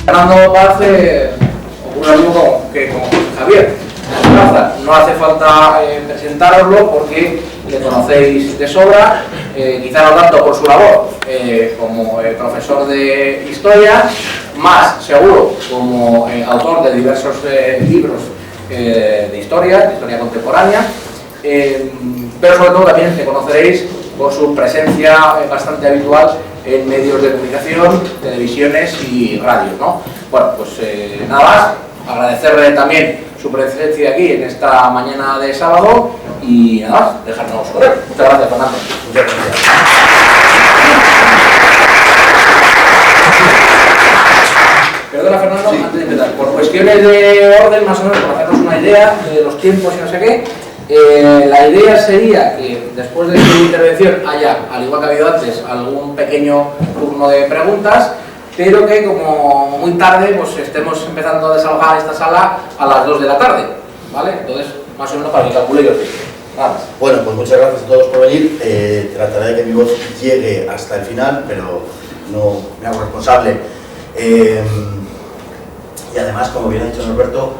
Fernando Paz ocurre lo mismo que con Javier. No hace falta presentároslo porque le conocéis de sobra, quizá no tanto por su labor como profesor de historia, más seguro como autor de diversos libros de historia contemporánea, pero sobre todo también le conoceréis por su presencia bastante habitual en medios de comunicación, televisiones y radios, ¿no? Bueno, pues nada más, agradecerle también su presencia aquí en esta mañana de sábado y nada más, dejarnos correr. Muchas gracias, Fernando. Muchas gracias. Perdona, Fernando, Sí. Antes de empezar, por cuestiones de orden, más o menos, para hacernos una idea de los tiempos y no sé qué, la idea sería que después de su intervención haya, al igual que ha habido antes, algún pequeño turno de preguntas, pero que como muy tarde pues estemos empezando a desalojar esta sala a las 2 de la tarde, ¿vale? Entonces, más o menos para que calcule yo. Nada más. Bueno, pues muchas gracias a todos por venir. Trataré de que mi voz llegue hasta el final, pero no me hago responsable. Y además, como bien ha dicho Norberto,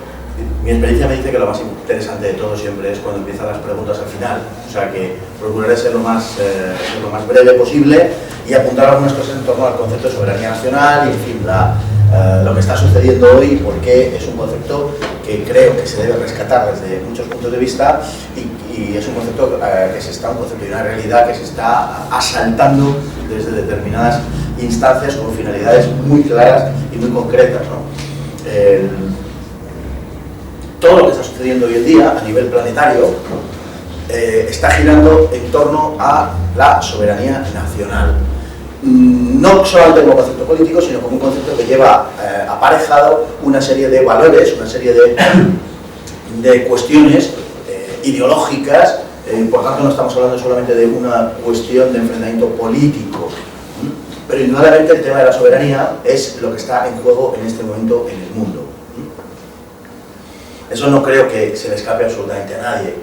mi experiencia me dice que lo más interesante de todo siempre es cuando empiezan las preguntas al final. O sea que procuraré ser lo más breve posible y apuntar algunas cosas en torno al concepto de soberanía nacional y, en fin, lo que está sucediendo hoy, porque es un concepto que creo que se debe rescatar desde muchos puntos de vista y es un concepto un concepto y una realidad que se está asaltando desde determinadas instancias con finalidades muy claras y muy concretas, ¿no? Todo lo que está sucediendo hoy en día a nivel planetario está girando en torno a la soberanía nacional. No solamente como concepto político, sino como un concepto que lleva aparejado una serie de valores, una serie de cuestiones ideológicas. Por tanto, no estamos hablando solamente de una cuestión de enfrentamiento político, pero indudablemente el tema de la soberanía es lo que está en juego en este momento en el mundo. Eso no creo que se le escape absolutamente a nadie.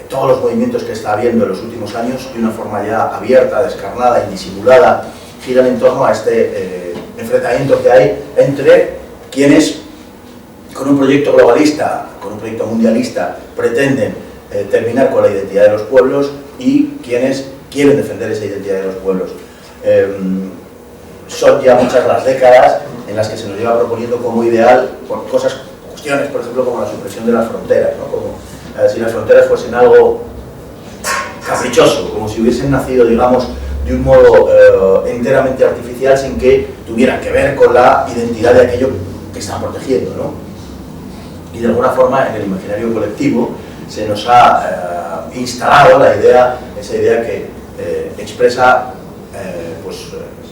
Todos los movimientos que está habiendo en los últimos años, de una forma ya abierta, descarnada, indisimulada, giran en torno a este enfrentamiento que hay entre quienes, con un proyecto globalista, con un proyecto mundialista, pretenden terminar con la identidad de los pueblos y quienes quieren defender esa identidad de los pueblos. Son ya muchas las décadas en las que se nos lleva proponiendo como ideal por cuestiones, por ejemplo, como la supresión de las fronteras, ¿no? Como si las fronteras fuesen algo caprichoso, como si hubiesen nacido, digamos, de un modo enteramente artificial sin que tuvieran que ver con la identidad de aquello que están protegiendo, ¿no? Y de alguna forma en el imaginario colectivo se nos ha instalado esa idea que expresa,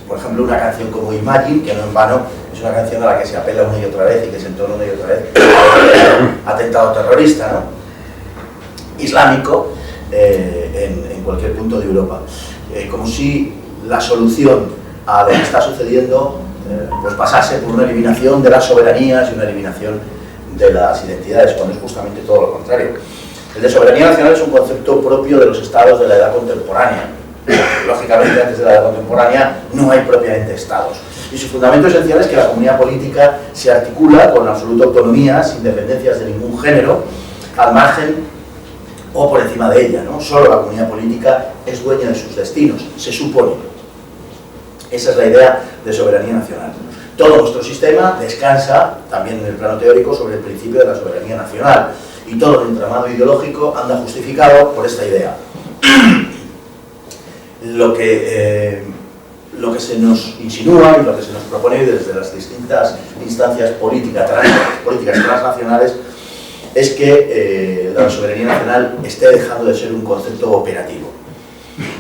por ejemplo, una canción como Imagine, que no en vano es una canción a la que se apela una y otra vez y que se entona una y otra vez atentado terrorista, ¿no? Islámico en cualquier punto de Europa, como si la solución a lo que está sucediendo pues pasase por una eliminación de las soberanías y una eliminación de las identidades, cuando es justamente todo lo contrario. El de soberanía nacional es un concepto propio de los estados de la edad contemporánea. Lógicamente, antes de la edad contemporánea no hay propiamente estados. Y su fundamento esencial es que la comunidad política se articula con absoluta autonomía, sin dependencias de ningún género, al margen o por encima de ella, ¿no? Solo la comunidad política es dueña de sus destinos, se supone. Esa es la idea de soberanía nacional. Todo nuestro sistema descansa, también en el plano teórico, sobre el principio de la soberanía nacional, y todo el entramado ideológico anda justificado por esta idea. Lo que se nos insinúa y lo que se nos propone desde las distintas instancias políticas transnacionales es que la soberanía nacional esté dejando de ser un concepto operativo.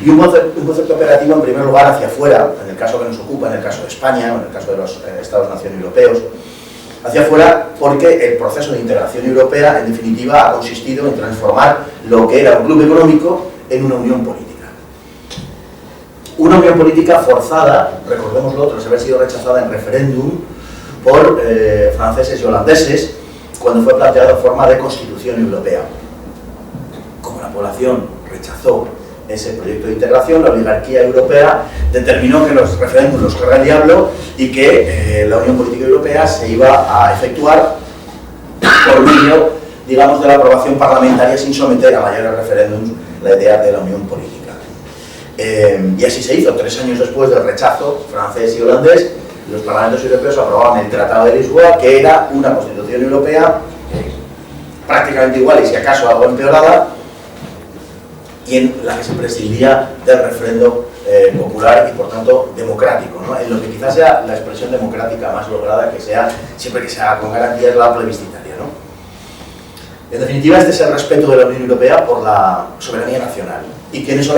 Y un concepto operativo, en primer lugar, hacia afuera, en el caso que nos ocupa, en el caso de España, o en el caso de los Estados-nación europeos, hacia afuera porque el proceso de integración europea, en definitiva, ha consistido en transformar lo que era un club económico en una unión política. Una unión política forzada, recordémoslo, tras haber sido rechazada en referéndum por franceses y holandeses, cuando fue planteado en forma de constitución europea. Como la población rechazó ese proyecto de integración, la oligarquía europea determinó que los referéndums los carga el diablo y que la Unión Política Europea se iba a efectuar por medio, digamos, de la aprobación parlamentaria sin someter a mayores referéndums la idea de la Unión Política. Y así se hizo. 3 años después del rechazo francés y holandés, los parlamentos europeos aprobaban el Tratado de Lisboa, que era una constitución europea prácticamente igual y si acaso algo empeorada, y en la que se prescindía del referéndum popular y por tanto democrático, ¿no? En lo que quizás sea la expresión democrática más lograda, que sea siempre que se haga con garantías, la plebiscitaria, ¿no? En definitiva, este es el respeto de la Unión Europea por la soberanía nacional, y tiene su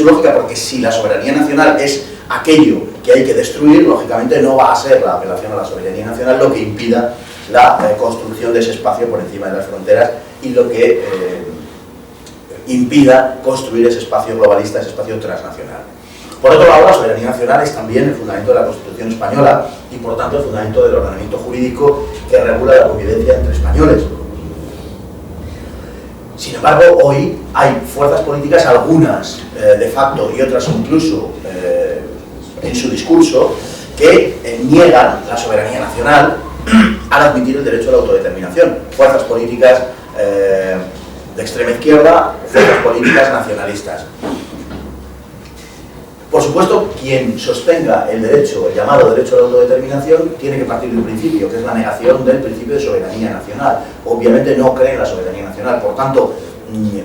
lógica, porque si la soberanía nacional es aquello que hay que destruir, lógicamente no va a ser la apelación a la soberanía nacional lo que impida la construcción de ese espacio por encima de las fronteras y lo que impida construir ese espacio globalista, ese espacio transnacional. Por otro lado, la soberanía nacional es también el fundamento de la Constitución española y por tanto el fundamento del ordenamiento jurídico que regula la convivencia entre españoles. Sin embargo, hoy hay fuerzas políticas, algunas de facto y otras incluso en su discurso, que niegan la soberanía nacional al admitir el derecho a la autodeterminación. Fuerzas políticas de extrema izquierda, fuerzas políticas nacionalistas. Por supuesto, quien sostenga el derecho, el llamado derecho a la autodeterminación, tiene que partir de un principio, que es la negación del principio de soberanía nacional. Obviamente no cree en la soberanía nacional, por tanto,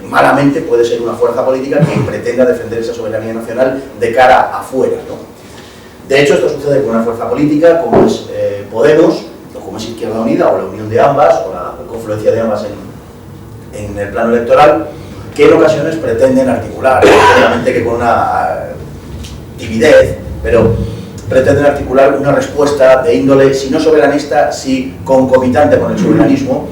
malamente puede ser una fuerza política que pretenda defender esa soberanía nacional de cara afuera, ¿no? De hecho, esto sucede con una fuerza política como es Podemos, o como es Izquierda Unida, o la unión de ambas, o la confluencia de ambas en el plano electoral, que en ocasiones pretenden articular, obviamente que con una timidez, pero pretenden articular una respuesta de índole, si no soberanista, si concomitante con el soberanismo,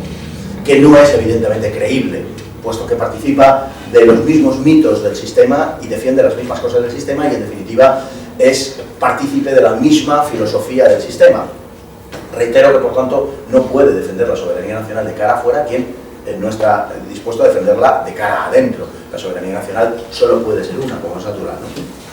que no es evidentemente creíble, puesto que participa de los mismos mitos del sistema y defiende las mismas cosas del sistema y en definitiva es partícipe de la misma filosofía del sistema. Reitero que por tanto no puede defender la soberanía nacional de cara afuera quien no está dispuesto a defenderla de cara adentro. La soberanía nacional solo puede ser una, como es natural, ¿no?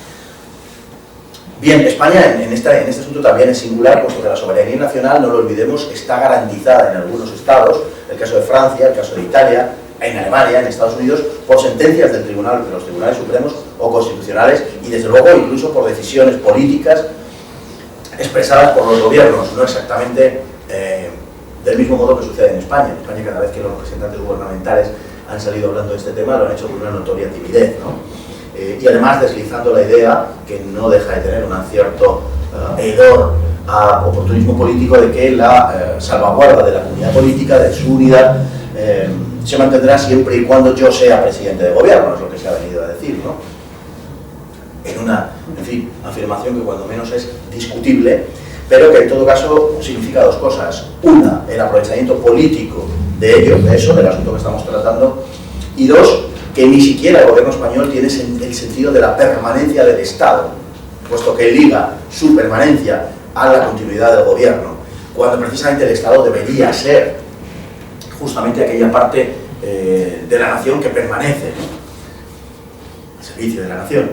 Bien, España en este asunto también es singular, puesto que la soberanía nacional, no lo olvidemos, está garantizada en algunos estados, el caso de Francia, el caso de Italia, en Alemania, en Estados Unidos, por sentencias de los tribunales supremos o constitucionales y desde luego incluso por decisiones políticas expresadas por los gobiernos, no exactamente del mismo modo que sucede en España. En España, cada vez que los representantes gubernamentales han salido hablando de este tema, lo han hecho con una notoria timidez, ¿no? Y además deslizando la idea, que no deja de tener un cierto hedor a oportunismo político, de que la salvaguarda de la comunidad política, de su unidad, se mantendrá siempre y cuando yo sea presidente de gobierno, es lo que se ha venido a decir, ¿no? En una, en fin, afirmación que cuando menos es discutible, pero que en todo caso significa dos cosas. Una, el aprovechamiento político de ello, de eso, del asunto que estamos tratando, y dos, que ni siquiera el gobierno español tiene el sentido de la permanencia del Estado, puesto que liga su permanencia a la continuidad del gobierno, cuando precisamente el Estado debería ser justamente aquella parte de la nación que permanece, ¿no? Al servicio de la nación.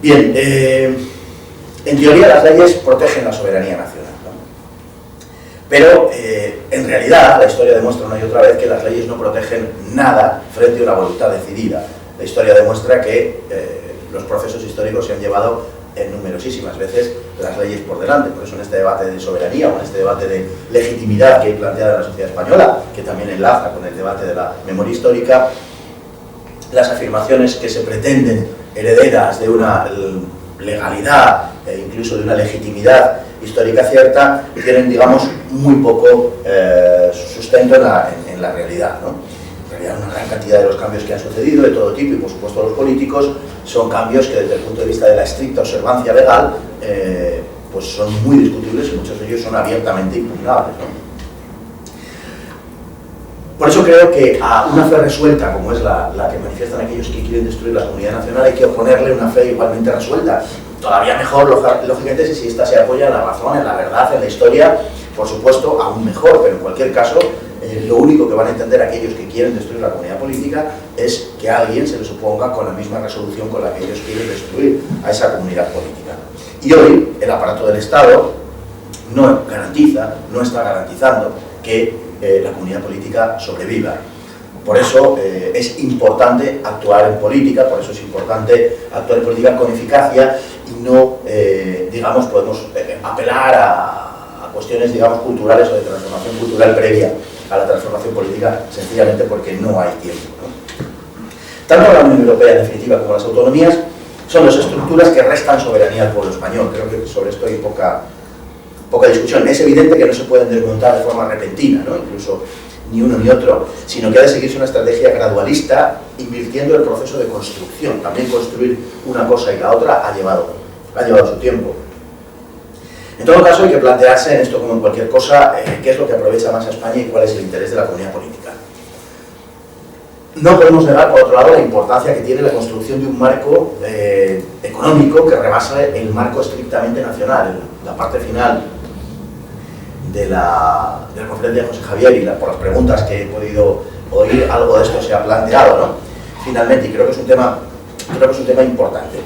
Bien, en teoría las leyes protegen la soberanía nacional, ¿no? Pero en realidad la historia demuestra una y otra vez que las leyes no protegen nada frente a una voluntad decidida. La historia demuestra que los procesos históricos se han llevado en numerosísimas veces las leyes por delante. Por eso en este debate de soberanía o en este debate de legitimidad que hay planteada en la sociedad española, que también enlaza con el debate de la memoria histórica, las afirmaciones que se pretenden herederas de una legalidad e incluso de una legitimidad histórica cierta, tienen, digamos, muy poco sustento en la realidad, ¿no? En realidad, una gran cantidad de los cambios que han sucedido, de todo tipo, y por supuesto los políticos, son cambios que desde el punto de vista de la estricta observancia legal, pues son muy discutibles y muchos de ellos son abiertamente impugnables, ¿no? Por eso creo que a una fe resuelta, como es la que manifiestan aquellos que quieren destruir la comunidad nacional, hay que oponerle una fe igualmente resuelta. Todavía mejor, lógicamente, si esta se apoya en la razón, en la verdad, en la historia, por supuesto, aún mejor, pero en cualquier caso, lo único que van a entender aquellos que quieren destruir la comunidad política es que a alguien se les oponga con la misma resolución con la que ellos quieren destruir a esa comunidad política. Y hoy el aparato del Estado no está garantizando que la comunidad política sobreviva. Por eso es importante actuar en política, por eso es importante actuar en política con eficacia y no, digamos, podemos apelar a cuestiones, digamos, culturales o de transformación cultural previa a la transformación política, sencillamente porque no hay tiempo, ¿no? Tanto la Unión Europea, en definitiva, como las autonomías, son las estructuras que restan soberanía al pueblo español. Creo que sobre esto hay poca discusión. Es evidente que no se pueden desmontar de forma repentina, ¿no? Incluso ni uno ni otro, sino que ha de seguirse una estrategia gradualista, invirtiendo el proceso de construcción. También construir una cosa y la otra ha llevado su tiempo. En todo caso, hay que plantearse en esto como en cualquier cosa, qué es lo que aprovecha más a España y cuál es el interés de la comunidad política. No podemos negar, por otro lado, la importancia que tiene la construcción de un marco económico que rebasa el marco estrictamente nacional. La parte final de la conferencia de José Javier y por las preguntas que he podido oír, algo de esto se ha planteado, ¿no? Finalmente, y creo que es un tema importante.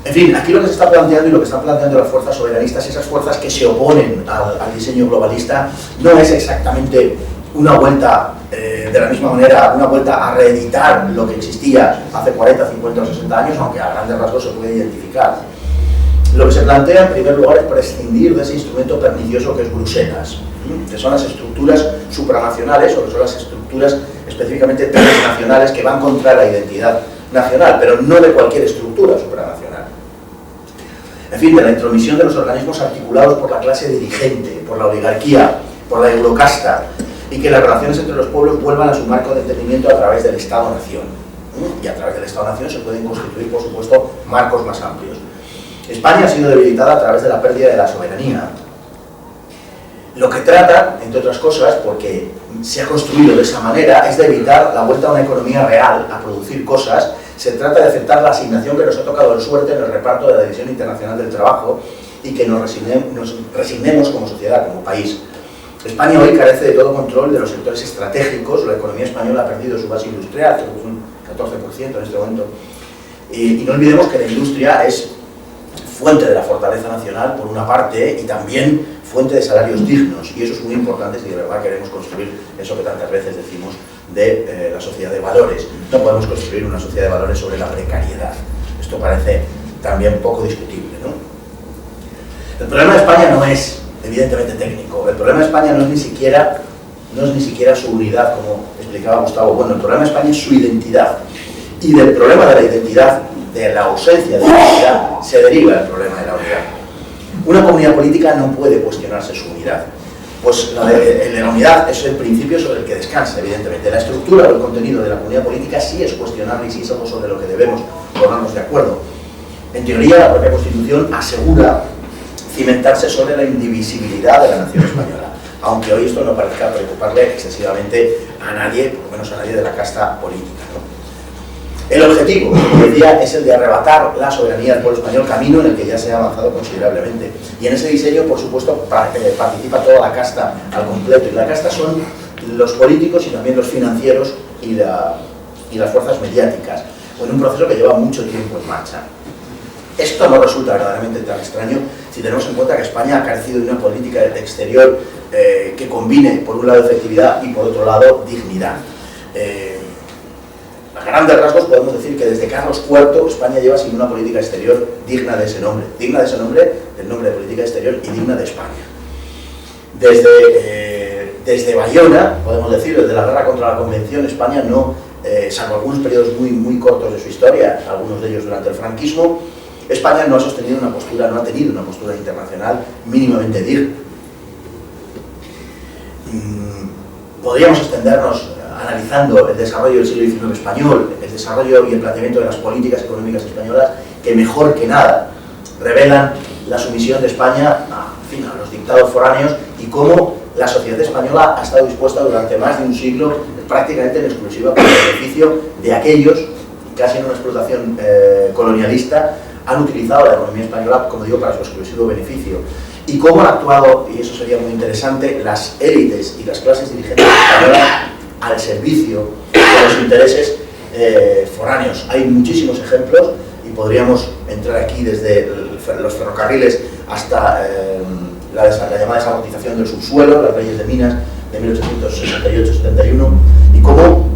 En fin, aquí lo que se está planteando y lo que están planteando las fuerzas soberanistas, esas fuerzas que se oponen al diseño globalista, no es exactamente una vuelta, de la misma manera, una vuelta a reeditar lo que existía hace 40, 50 o 60 años, aunque a grandes rasgos se puede identificar. Lo que se plantea, en primer lugar, es prescindir de ese instrumento pernicioso que es Bruselas, que son las estructuras supranacionales o que son las estructuras específicamente transnacionales que van contra la identidad nacional, pero no de cualquier estructura supranacional. En fin, de la intromisión de los organismos articulados por la clase dirigente, por la oligarquía, por la eurocasta, y que las relaciones entre los pueblos vuelvan a su marco de entendimiento a través del Estado-Nación. Y a través del Estado-Nación se pueden constituir, por supuesto, marcos más amplios. España ha sido debilitada a través de la pérdida de la soberanía. Lo que trata, entre otras cosas, porque se ha construido de esa manera, es de evitar la vuelta a una economía real, a producir cosas. Se trata de aceptar la asignación que nos ha tocado en suerte en el reparto de la División Internacional del Trabajo y que nos resignemos como sociedad, como país. España hoy carece de todo control de los sectores estratégicos. La economía española ha perdido su base industrial, creo que es un 14% en este momento. Y no olvidemos que la industria es fuente de la fortaleza nacional, por una parte, y también fuente de salarios dignos, y eso es muy importante si de verdad queremos construir eso que tantas veces decimos de la sociedad de valores. No podemos construir una sociedad de valores sobre la precariedad. Esto parece también poco discutible, ¿no? El problema de España no es evidentemente técnico. El problema de España no es ni siquiera su unidad, como explicaba Gustavo. Bueno, el problema de España es su identidad, y del problema de la identidad, de la ausencia de identidad, se deriva el problema de la unidad. Una comunidad política no puede cuestionarse su unidad, pues la unidad es el principio sobre el que descansa, evidentemente. La estructura o el contenido de la comunidad política sí es cuestionable y sí es algo sobre lo que debemos ponernos de acuerdo. En teoría, la propia Constitución asegura cimentarse sobre la indivisibilidad de la nación española, aunque hoy esto no parezca preocuparle excesivamente a nadie, por lo menos a nadie de la casta política, ¿no? El objetivo, como decía, es el de arrebatar la soberanía del pueblo español, camino en el que ya se ha avanzado considerablemente. Y en ese diseño, por supuesto, participa toda la casta al completo. Y la casta son los políticos y también los financieros y las fuerzas mediáticas, en un proceso que lleva mucho tiempo en marcha. Esto no resulta verdaderamente tan extraño si tenemos en cuenta que España ha carecido de una política exterior que combine, por un lado, efectividad y, por otro lado, dignidad. A grandes rasgos podemos decir que desde Carlos IV España lleva sin una política exterior digna de ese nombre, del nombre de política exterior, y digna de España. Desde Bayona, podemos decir, desde la guerra contra la Convención, España no, salvo algunos periodos muy cortos de su historia, algunos de ellos durante el franquismo, España no ha tenido una postura internacional mínimamente digna. Podríamos extendernos analizando el desarrollo del siglo XIX español, el desarrollo y el planteamiento de las políticas económicas españolas, que mejor que nada revelan la sumisión de España a los dictados foráneos y cómo la sociedad española ha estado dispuesta durante más de un siglo, prácticamente en exclusiva, por el beneficio de aquellos, casi en una explotación colonialista, han utilizado la economía española, como digo, para su exclusivo beneficio. y cómo han actuado, y eso sería muy interesante, las élites y las clases dirigentes españolas al servicio de los intereses foráneos. Hay muchísimos ejemplos y podríamos entrar aquí desde los ferrocarriles hasta la llamada desamortización del subsuelo, las leyes de minas de 1868-71, y cómo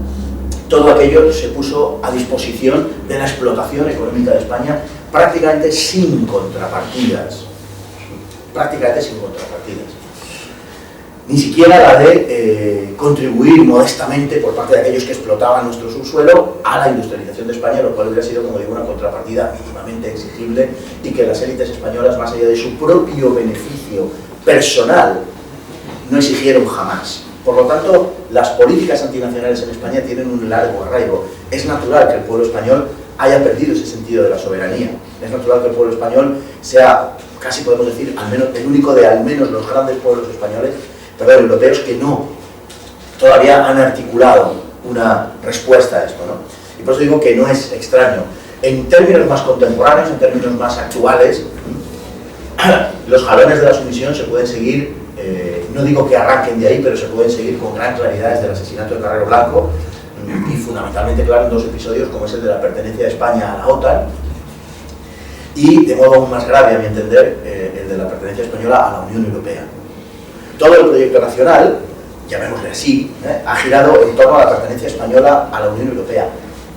todo aquello se puso a disposición de la explotación económica de España prácticamente sin contrapartidas. Prácticamente sin contrapartidas. Ni siquiera la de contribuir modestamente por parte de aquellos que explotaban nuestro subsuelo a la industrialización de España, lo cual hubiera sido, como digo, una contrapartida mínimamente exigible y que las élites españolas, más allá de su propio beneficio personal, no exigieron jamás. Por lo tanto, las políticas antinacionales en España tienen un largo arraigo. Es natural que el pueblo español haya perdido ese sentido de la soberanía. Es natural que el pueblo español sea, casi podemos decir, al menos, el único de al menos los grandes pueblos europeos que no todavía han articulado una respuesta a esto, ¿no? Y por eso digo que no es extraño. En términos más contemporáneos, en términos más actuales, los jalones de la sumisión se pueden seguir, no digo que arranquen de ahí, pero se pueden seguir con gran claridad desde el asesinato de Carrero Blanco, y fundamentalmente claro en dos episodios, como es el de la pertenencia de España a la OTAN, y de modo aún más grave, a mi entender, el de la pertenencia española a la Unión Europea. Todo el proyecto nacional, llamémosle así, ha girado en torno a la pertenencia española a la Unión Europea.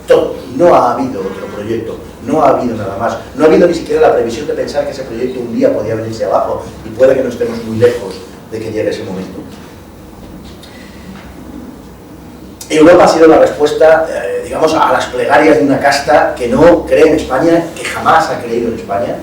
Todo. No ha habido otro proyecto, no ha habido nada más. No ha habido ni siquiera la previsión de pensar que ese proyecto un día podía venirse abajo, y puede que no estemos muy lejos de que llegue ese momento. Europa ha sido la respuesta, digamos, a las plegarias de una casta que no cree en España, que jamás ha creído en España.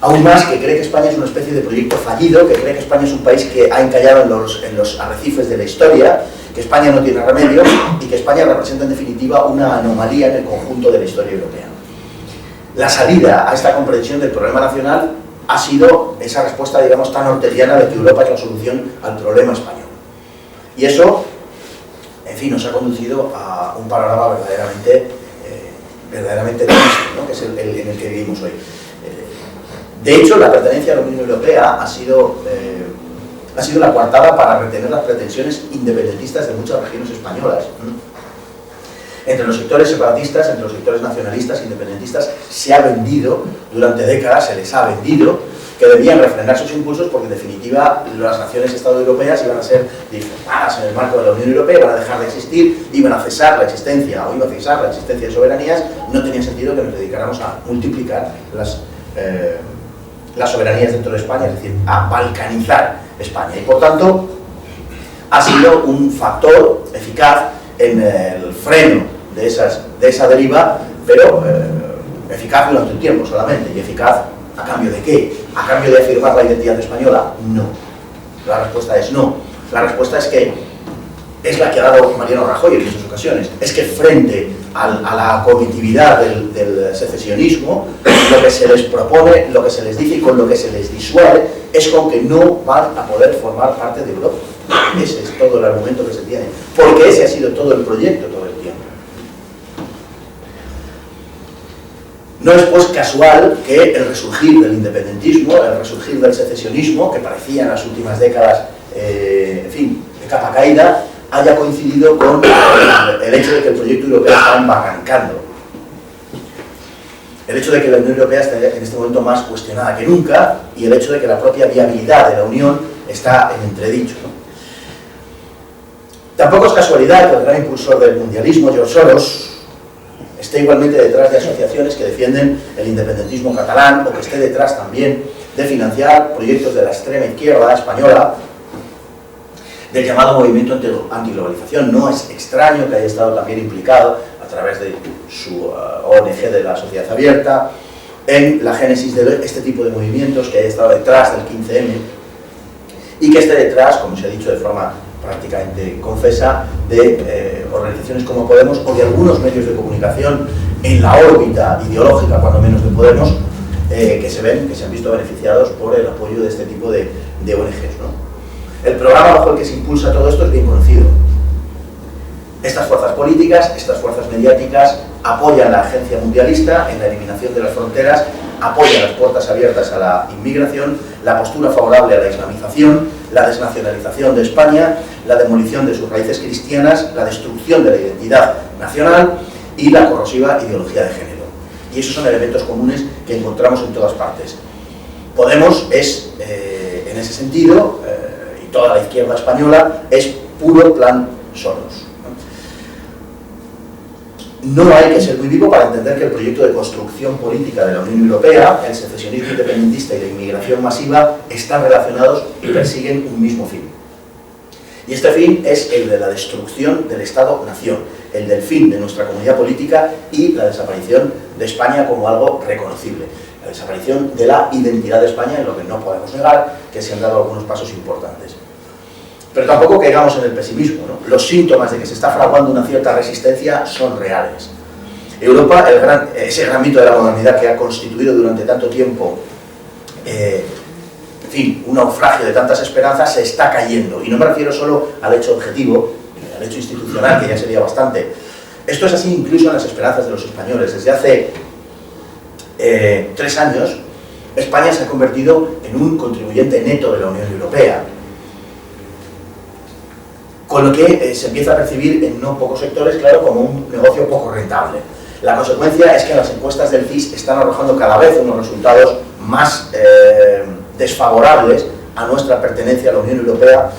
Aún más, que cree que España es una especie de proyecto fallido, que cree que España es un país que ha encallado en los arrecifes de la historia, que España no tiene remedio y que España representa en definitiva una anomalía en el conjunto de la historia europea. La salida a esta comprensión del problema nacional ha sido esa respuesta, digamos, tan horteliana de que Europa es la solución al problema español. Y eso, en fin, nos ha conducido a un panorama verdaderamente triste, ¿no? Que es el en el que vivimos hoy. De hecho, la pertenencia a la Unión Europea ha sido la coartada para retener las pretensiones independentistas de muchas regiones españolas. Entre los sectores separatistas, entre los sectores nacionalistas, independentistas, se ha vendido, durante décadas se les ha vendido, que debían refrenar sus impulsos porque en definitiva las naciones-estado europeas iban a ser disfrutadas en el marco de la Unión Europea, iban a dejar de existir, iban a cesar la existencia o iba a cesar la existencia de soberanías. No tenía sentido que nos dedicáramos a multiplicar las soberanías dentro de España, es decir, a balcanizar España. Y por tanto, ha sido un factor eficaz en el freno de esa deriva, pero eficaz durante un tiempo solamente. ¿Y eficaz a cambio de qué? ¿A cambio de afirmar la identidad española? No. La respuesta es no. La respuesta es que es la que ha dado Mariano Rajoy en muchas ocasiones. Es que frente a la comitividad del secesionismo, lo que se les propone, lo que se les dice y con lo que se les disuade es con que no van a poder formar parte de Europa. Ese es todo el argumento que se tiene, porque ese ha sido todo el proyecto todo el tiempo. No es pues casual que el resurgir del independentismo, el resurgir del secesionismo, que parecía en las últimas décadas, en fin, de capa caída, haya coincidido con el hecho de que el proyecto europeo está embarrancando. El hecho de que la Unión Europea esté en este momento más cuestionada que nunca, y el hecho de que la propia viabilidad de la Unión está en entredicho, ¿no? Tampoco es casualidad que el gran impulsor del mundialismo, George Soros, esté igualmente detrás de asociaciones que defienden el independentismo catalán, o que esté detrás también de financiar proyectos de la extrema izquierda española, del llamado movimiento antiglobalización. No es extraño que haya estado también implicado, a través de su ONG de la Sociedad Abierta, en la génesis de este tipo de movimientos, que haya estado detrás del 15M, y que esté detrás, como se ha dicho de forma prácticamente confesa, de organizaciones como Podemos o de algunos medios de comunicación en la órbita ideológica, cuando menos, de Podemos, que se han visto beneficiados por el apoyo de este tipo de ONGs, ¿no? El programa bajo el que se impulsa todo esto es bien conocido. Estas fuerzas políticas, estas fuerzas mediáticas apoyan la agencia mundialista en la eliminación de las fronteras, apoyan las puertas abiertas a la inmigración, la postura favorable a la islamización, la desnacionalización de España, la demolición de sus raíces cristianas, la destrucción de la identidad nacional y la corrosiva ideología de género. Y esos son elementos comunes que encontramos en todas partes. Podemos es, en ese sentido, y toda la izquierda española, es puro plan Soros. No hay que ser muy vivo para entender que el proyecto de construcción política de la Unión Europea, el secesionismo independentista y la inmigración masiva están relacionados y persiguen un mismo fin. Y este fin es el de la destrucción del Estado-nación, el del fin de nuestra comunidad política y la desaparición de España como algo reconocible. La desaparición de la identidad de España, en lo que no podemos negar que se han dado algunos pasos importantes. Pero tampoco caigamos en el pesimismo, ¿no? Los síntomas de que se está fraguando una cierta resistencia son reales. Europa, ese gran mito de la modernidad que ha constituido durante tanto tiempo en fin, un naufragio de tantas esperanzas, se está cayendo. Y no me refiero solo al hecho objetivo, al hecho institucional, que ya sería bastante. Esto es así incluso en las esperanzas de los españoles. Desde hace 3 años, España se ha convertido en un contribuyente neto de la Unión Europea, con lo que se empieza a percibir en no pocos sectores, claro, como un negocio poco rentable. La consecuencia es que las encuestas del CIS están arrojando cada vez unos resultados más desfavorables a nuestra pertenencia a la Unión Europea,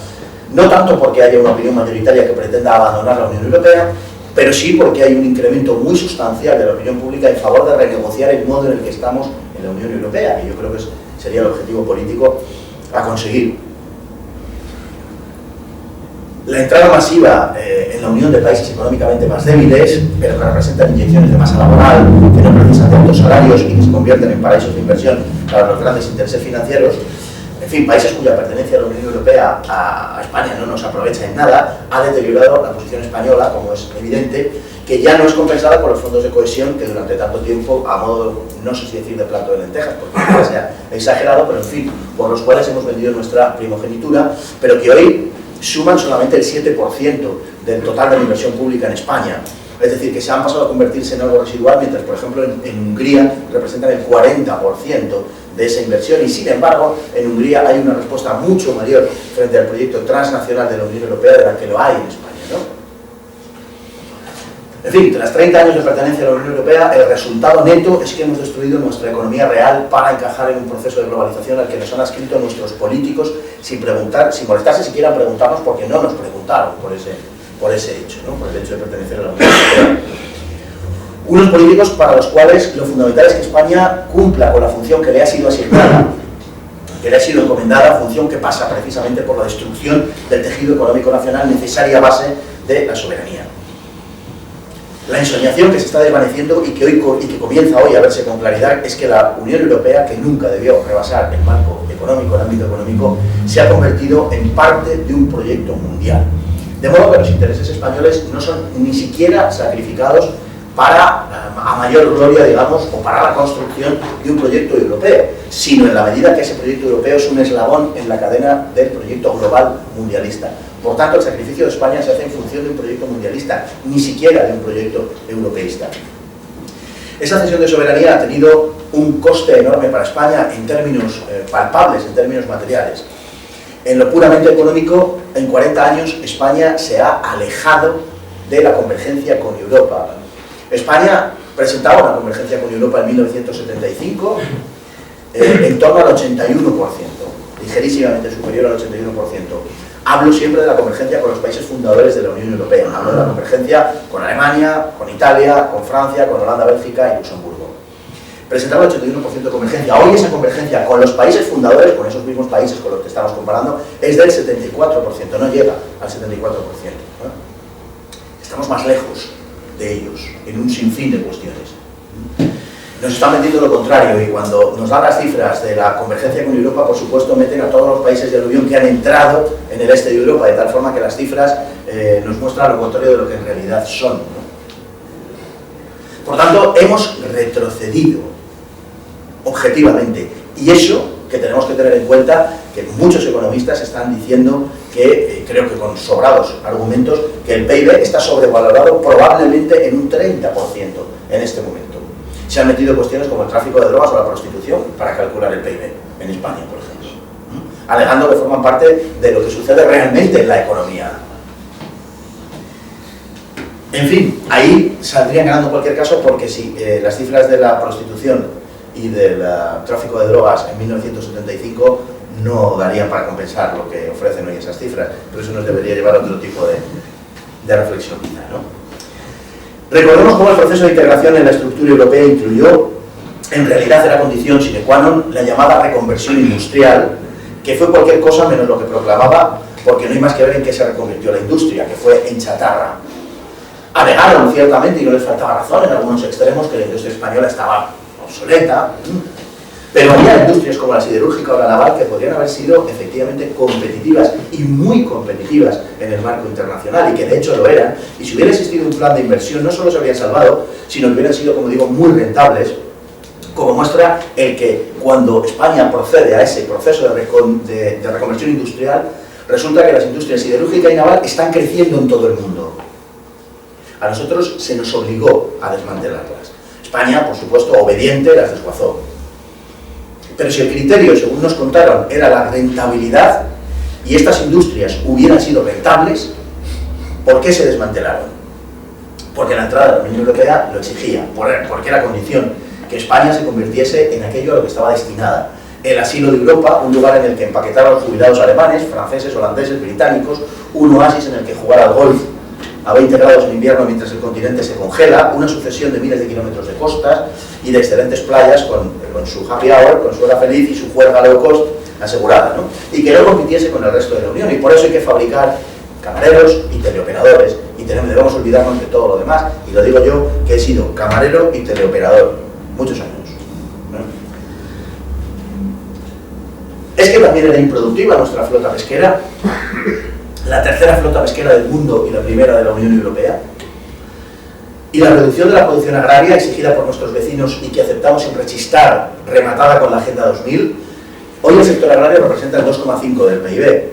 no tanto porque haya una opinión mayoritaria que pretenda abandonar la Unión Europea, pero sí porque hay un incremento muy sustancial de la opinión pública en favor de renegociar el modo en el que estamos en la Unión Europea, que yo creo que sería el objetivo político a conseguir. La entrada masiva en la unión de países económicamente más débiles, pero que representan inyecciones de masa laboral, que no precisan de altos salarios y que se convierten en paraísos de inversión para los grandes intereses financieros, en fin, países cuya pertenencia a la Unión Europea a España no nos aprovecha en nada, ha deteriorado la posición española, como es evidente, que ya no es compensada por los fondos de cohesión que durante tanto tiempo, a modo, no sé si decir de plato de lentejas, porque ya se ha exagerado, pero en fin, por los cuales hemos vendido nuestra primogenitura, pero que hoy suman solamente el 7% del total de la inversión pública en España. Es decir, que se han pasado a convertirse en algo residual, mientras, por ejemplo, en Hungría representan el 40% de esa inversión, y sin embargo, en Hungría hay una respuesta mucho mayor frente al proyecto transnacional de la Unión Europea de la que lo hay en España, ¿no? En fin, tras 30 años de pertenencia a la Unión Europea, el resultado neto es que hemos destruido nuestra economía real para encajar en un proceso de globalización al que nos han adscrito nuestros políticos sin preguntar, sin molestarse siquiera en preguntarnos, porque no nos preguntaron por ese hecho, ¿no? Por el hecho de pertenecer a la Unión Europea. Unos políticos para los cuales lo fundamental es que España cumpla con la función que le ha sido asignada, que le ha sido encomendada, función que pasa precisamente por la destrucción del tejido económico nacional, necesaria base de la soberanía. La ensoñación que se está desvaneciendo y que comienza hoy a verse con claridad es que la Unión Europea, que nunca debió rebasar el marco económico, el ámbito económico, se ha convertido en parte de un proyecto mundial. De modo que los intereses españoles no son ni siquiera sacrificados para, a mayor gloria, digamos, o para la construcción de un proyecto europeo, sino en la medida que ese proyecto europeo es un eslabón en la cadena del proyecto global mundialista. Por tanto, el sacrificio de España se hace en función de un proyecto mundialista, ni siquiera de un proyecto europeísta. Esa cesión de soberanía ha tenido un coste enorme para España en términos palpables, en términos materiales. En lo puramente económico, en 40 años, España se ha alejado de la convergencia con Europa. España presentaba una convergencia con Europa en 1975 en torno al 81%, ligerísimamente superior al 81%. Hablo siempre de la convergencia con los países fundadores de la Unión Europea. Hablo de la convergencia con Alemania, con Italia, con Francia, con Holanda, Bélgica y Luxemburgo. Presentaba el 81% de convergencia. Hoy esa convergencia con los países fundadores, con esos mismos países con los que estamos comparando, es del 74%, no llega al 74%. ¿No? Estamos más lejos de ellos, en un sinfín de cuestiones. Nos están vendiendo lo contrario, y cuando nos dan las cifras de la convergencia con Europa, por supuesto meten a todos los países de la Unión que han entrado en el este de Europa, de tal forma que las cifras nos muestran lo contrario de lo que en realidad son, ¿no? Por tanto, hemos retrocedido objetivamente, y eso que tenemos que tener en cuenta, que muchos economistas están diciendo que, creo que con sobrados argumentos, que el PIB está sobrevalorado probablemente en un 30% en este momento. Se han metido cuestiones como el tráfico de drogas o la prostitución para calcular el PIB en España, por ejemplo. alegando que forman parte de lo que sucede realmente en la economía. En fin, ahí saldrían ganando en cualquier caso, porque si las cifras de la prostitución y del tráfico de drogas en 1975 no darían para compensar lo que ofrecen hoy esas cifras, pero eso nos debería llevar a otro tipo de reflexión quizá, ¿no? Recordemos cómo el proceso de integración en la estructura europea incluyó, en realidad era condición sine qua non, la llamada reconversión industrial, que fue cualquier cosa menos lo que proclamaba, porque no hay más que ver en qué se reconvirtió la industria, que fue en chatarra. Alegaron ciertamente, y no les faltaba razón en algunos extremos, que la industria española estaba obsoleta, pero había industrias como la siderúrgica o la naval que podrían haber sido efectivamente competitivas, y muy competitivas en el marco internacional, y que de hecho lo eran, y si hubiera existido un plan de inversión no solo se habrían salvado, sino que hubieran sido, como digo, muy rentables, como muestra el que cuando España procede a ese proceso de reconversión industrial, resulta que las industrias siderúrgica y naval están creciendo en todo el mundo. A nosotros se nos obligó a desmantelarlas. España, por supuesto, obediente, las desguazó. Pero si el criterio, según nos contaron, era la rentabilidad, y estas industrias hubieran sido rentables, ¿por qué se desmantelaron? Porque la entrada de la Unión Europea lo exigía, porque era condición que España se convirtiese en aquello a lo que estaba destinada. El asilo de Europa, un lugar en el que empaquetar a los jubilados alemanes, franceses, holandeses, británicos, un oasis en el que jugar al golf a 20 grados en invierno mientras el continente se congela, una sucesión de miles de kilómetros de costas y de excelentes playas con su happy hour, con su hora feliz y su juerga low cost asegurada, ¿no? Y que no compitiese con el resto de la Unión, y por eso hay que fabricar camareros y teleoperadores, y debemos olvidarnos de todo lo demás, y lo digo yo, que he sido camarero y teleoperador muchos años, ¿no? Es que también era improductiva nuestra flota pesquera, la tercera flota pesquera del mundo y la primera de la Unión Europea, y la reducción de la producción agraria exigida por nuestros vecinos y que aceptamos sin rechistar, rematada con la Agenda 2000. Hoy el sector agrario representa el 2,5% del PIB,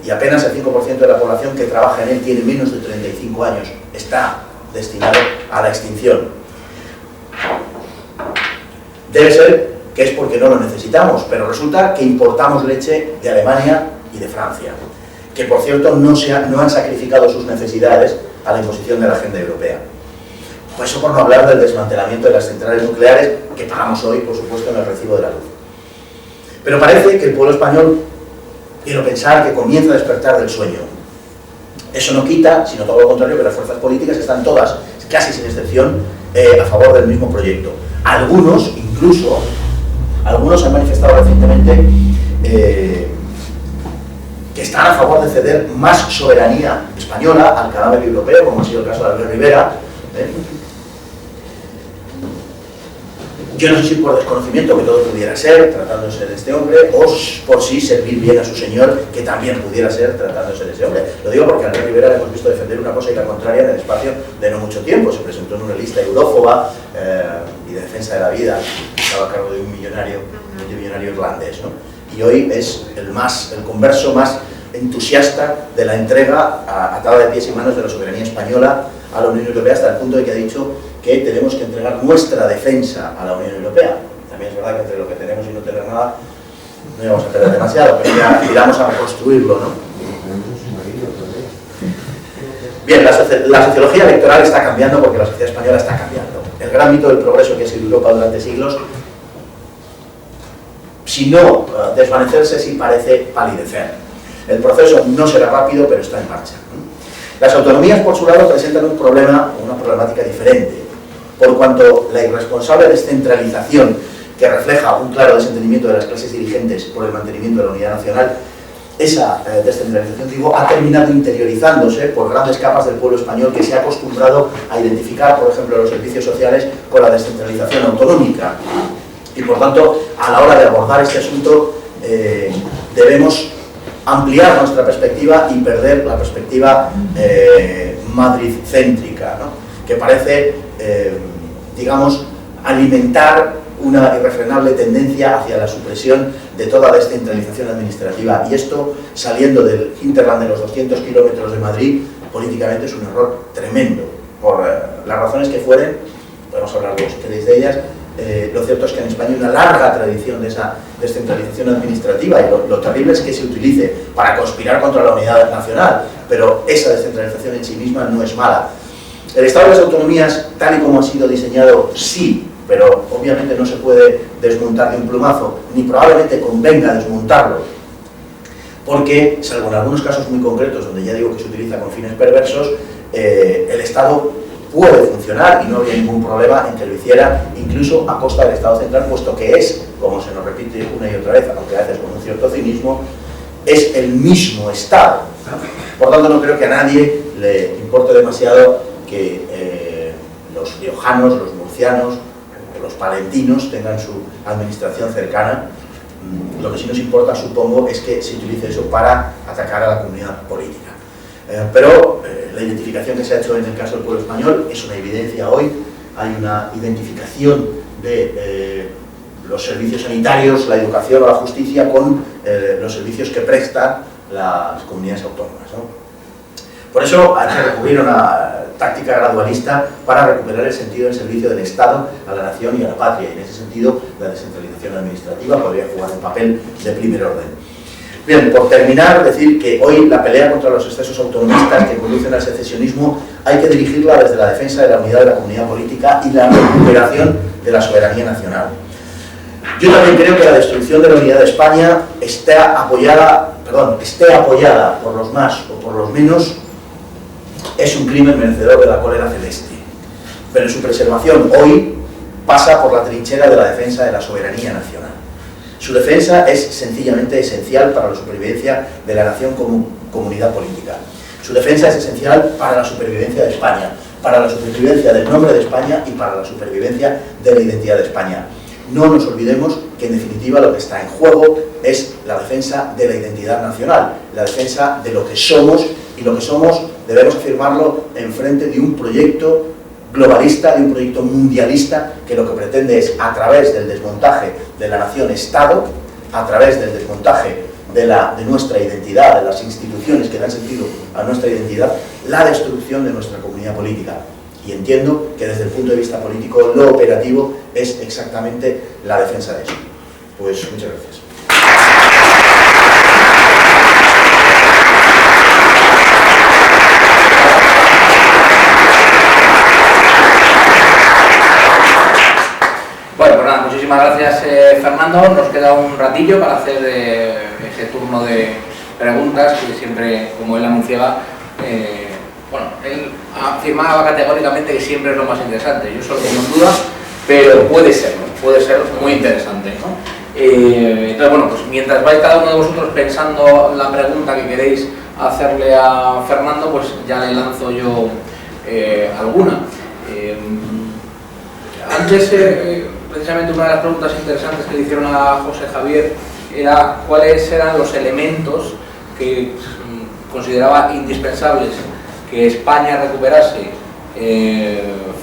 y apenas el 5% de la población que trabaja en él tiene menos de 35 años, está destinado a la extinción. Debe ser que es porque no lo necesitamos, pero resulta que importamos leche de Alemania y de Francia, que por cierto no han sacrificado sus necesidades a la imposición de la agenda europea. Por eso, por no hablar del desmantelamiento de las centrales nucleares que pagamos hoy, por supuesto, en el recibo de la luz. Pero parece que el pueblo español, quiero pensar, que comienza a despertar del sueño. Eso no quita, sino todo lo contrario, que las fuerzas políticas están todas, casi sin excepción, a favor del mismo proyecto. Algunos, incluso, han manifestado recientemente que están a favor de ceder más soberanía española al cadáver europeo, como ha sido el caso de Albert Rivera. Yo no sé si por desconocimiento, que todo pudiera ser, tratándose de este hombre, o por sí servir bien a su señor, que también pudiera ser, tratándose de ese hombre. Lo digo porque a Albert Rivera le hemos visto defender una cosa y la contraria en el espacio de no mucho tiempo. Se presentó en una lista eurófoba y de defensa de la vida, estaba a cargo de un multimillonario irlandés, ¿no? Y hoy es el converso más entusiasta de la entrega atada de pies y manos de la soberanía española a la Unión Europea, hasta el punto de que ha dicho que tenemos que entregar nuestra defensa a la Unión Europea. También es verdad que entre lo que tenemos y no tener nada no íbamos a perder demasiado, pero ya iremos a reconstruirlo, ¿no? Bien, la sociología electoral está cambiando porque la sociedad española está cambiando. El gran mito del progreso que ha sido Europa durante siglos, si no desvanecerse, sí parece palidecer. El proceso no será rápido, pero está en marcha. Las autonomías, por su lado, presentan un problema, una problemática diferente, por cuanto la irresponsable descentralización, que refleja un claro desentendimiento de las clases dirigentes por el mantenimiento de la unidad nacional, esa descentralización, digo, ha terminado interiorizándose por grandes capas del pueblo español que se ha acostumbrado a identificar, por ejemplo, los servicios sociales con la descentralización autonómica. Y por tanto, a la hora de abordar este asunto, debemos ampliar nuestra perspectiva y perder la perspectiva madrid-céntrica, ¿no? Que parece, digamos, alimentar una irrefrenable tendencia hacia la supresión de toda descentralización administrativa, y esto, saliendo del hinterland de los 200 kilómetros de Madrid, políticamente es un error tremendo, por las razones que fueren, podemos hablar luego si queréis de ellas, lo cierto es que en España hay una larga tradición de esa descentralización administrativa y lo terrible es que se utilice para conspirar contra la unidad nacional, pero esa descentralización en sí misma no es mala. El Estado de las autonomías, tal y como ha sido diseñado, sí, pero obviamente no se puede desmontar de un plumazo, ni probablemente convenga desmontarlo, porque, salvo en algunos casos muy concretos, donde ya digo que se utiliza con fines perversos, el Estado puede funcionar y no habría ningún problema en que lo hiciera incluso a costa del Estado central, puesto que es, como se nos repite una y otra vez, aunque a veces con un cierto cinismo, es el mismo Estado. Por tanto, no creo que a nadie le importe demasiado que los riojanos, los murcianos, los palentinos tengan su administración cercana. Lo que sí nos importa, supongo, es que se utilice eso para atacar a la comunidad política. Pero la identificación que se ha hecho en el caso del pueblo español es una evidencia hoy. Hay una identificación de los servicios sanitarios, la educación o la justicia con los servicios que prestan las comunidades autónomas, ¿no? Por eso hay que recurrir a una táctica gradualista para recuperar el sentido del servicio del Estado a la nación y a la patria. Y en ese sentido, la descentralización administrativa podría jugar un papel de primer orden. Bien, por terminar, decir que hoy la pelea contra los excesos autonomistas que conducen al secesionismo hay que dirigirla desde la defensa de la unidad de la comunidad política y la recuperación de la soberanía nacional. Yo también creo que la destrucción de la unidad de España esté apoyada por los más o por los menos, es un crimen merecedor de la cólera celeste. Pero su preservación hoy pasa por la trinchera de la defensa de la soberanía nacional. Su defensa es sencillamente esencial para la supervivencia de la nación como comunidad política. Su defensa es esencial para la supervivencia de España, para la supervivencia del nombre de España y para la supervivencia de la identidad de España. No nos olvidemos que en definitiva lo que está en juego es la defensa de la identidad nacional, la defensa de lo que somos, y lo que somos debemos afirmarlo en frente de un proyecto globalista, de un proyecto mundialista que lo que pretende es, a través del desmontaje de la nación-Estado, a través del desmontaje de nuestra identidad, de las instituciones que dan sentido a nuestra identidad, la destrucción de nuestra comunidad política. Y entiendo que desde el punto de vista político lo operativo es exactamente la defensa de eso. Pues muchas gracias. Bueno, pues nada, muchísimas gracias Fernando. Nos queda un ratillo para hacer ese turno de preguntas que siempre, como él anunciaba, bueno, él afirmaba categóricamente que siempre es lo más interesante. Yo solo tengo dudas, pero puede ser muy interesante, ¿no? Entonces, bueno, pues mientras vais cada uno de vosotros pensando la pregunta que queréis hacerle a Fernando, pues ya le lanzo yo alguna. Antes, precisamente una de las preguntas interesantes que le hicieron a José Javier era cuáles eran los elementos que consideraba indispensables que España recuperase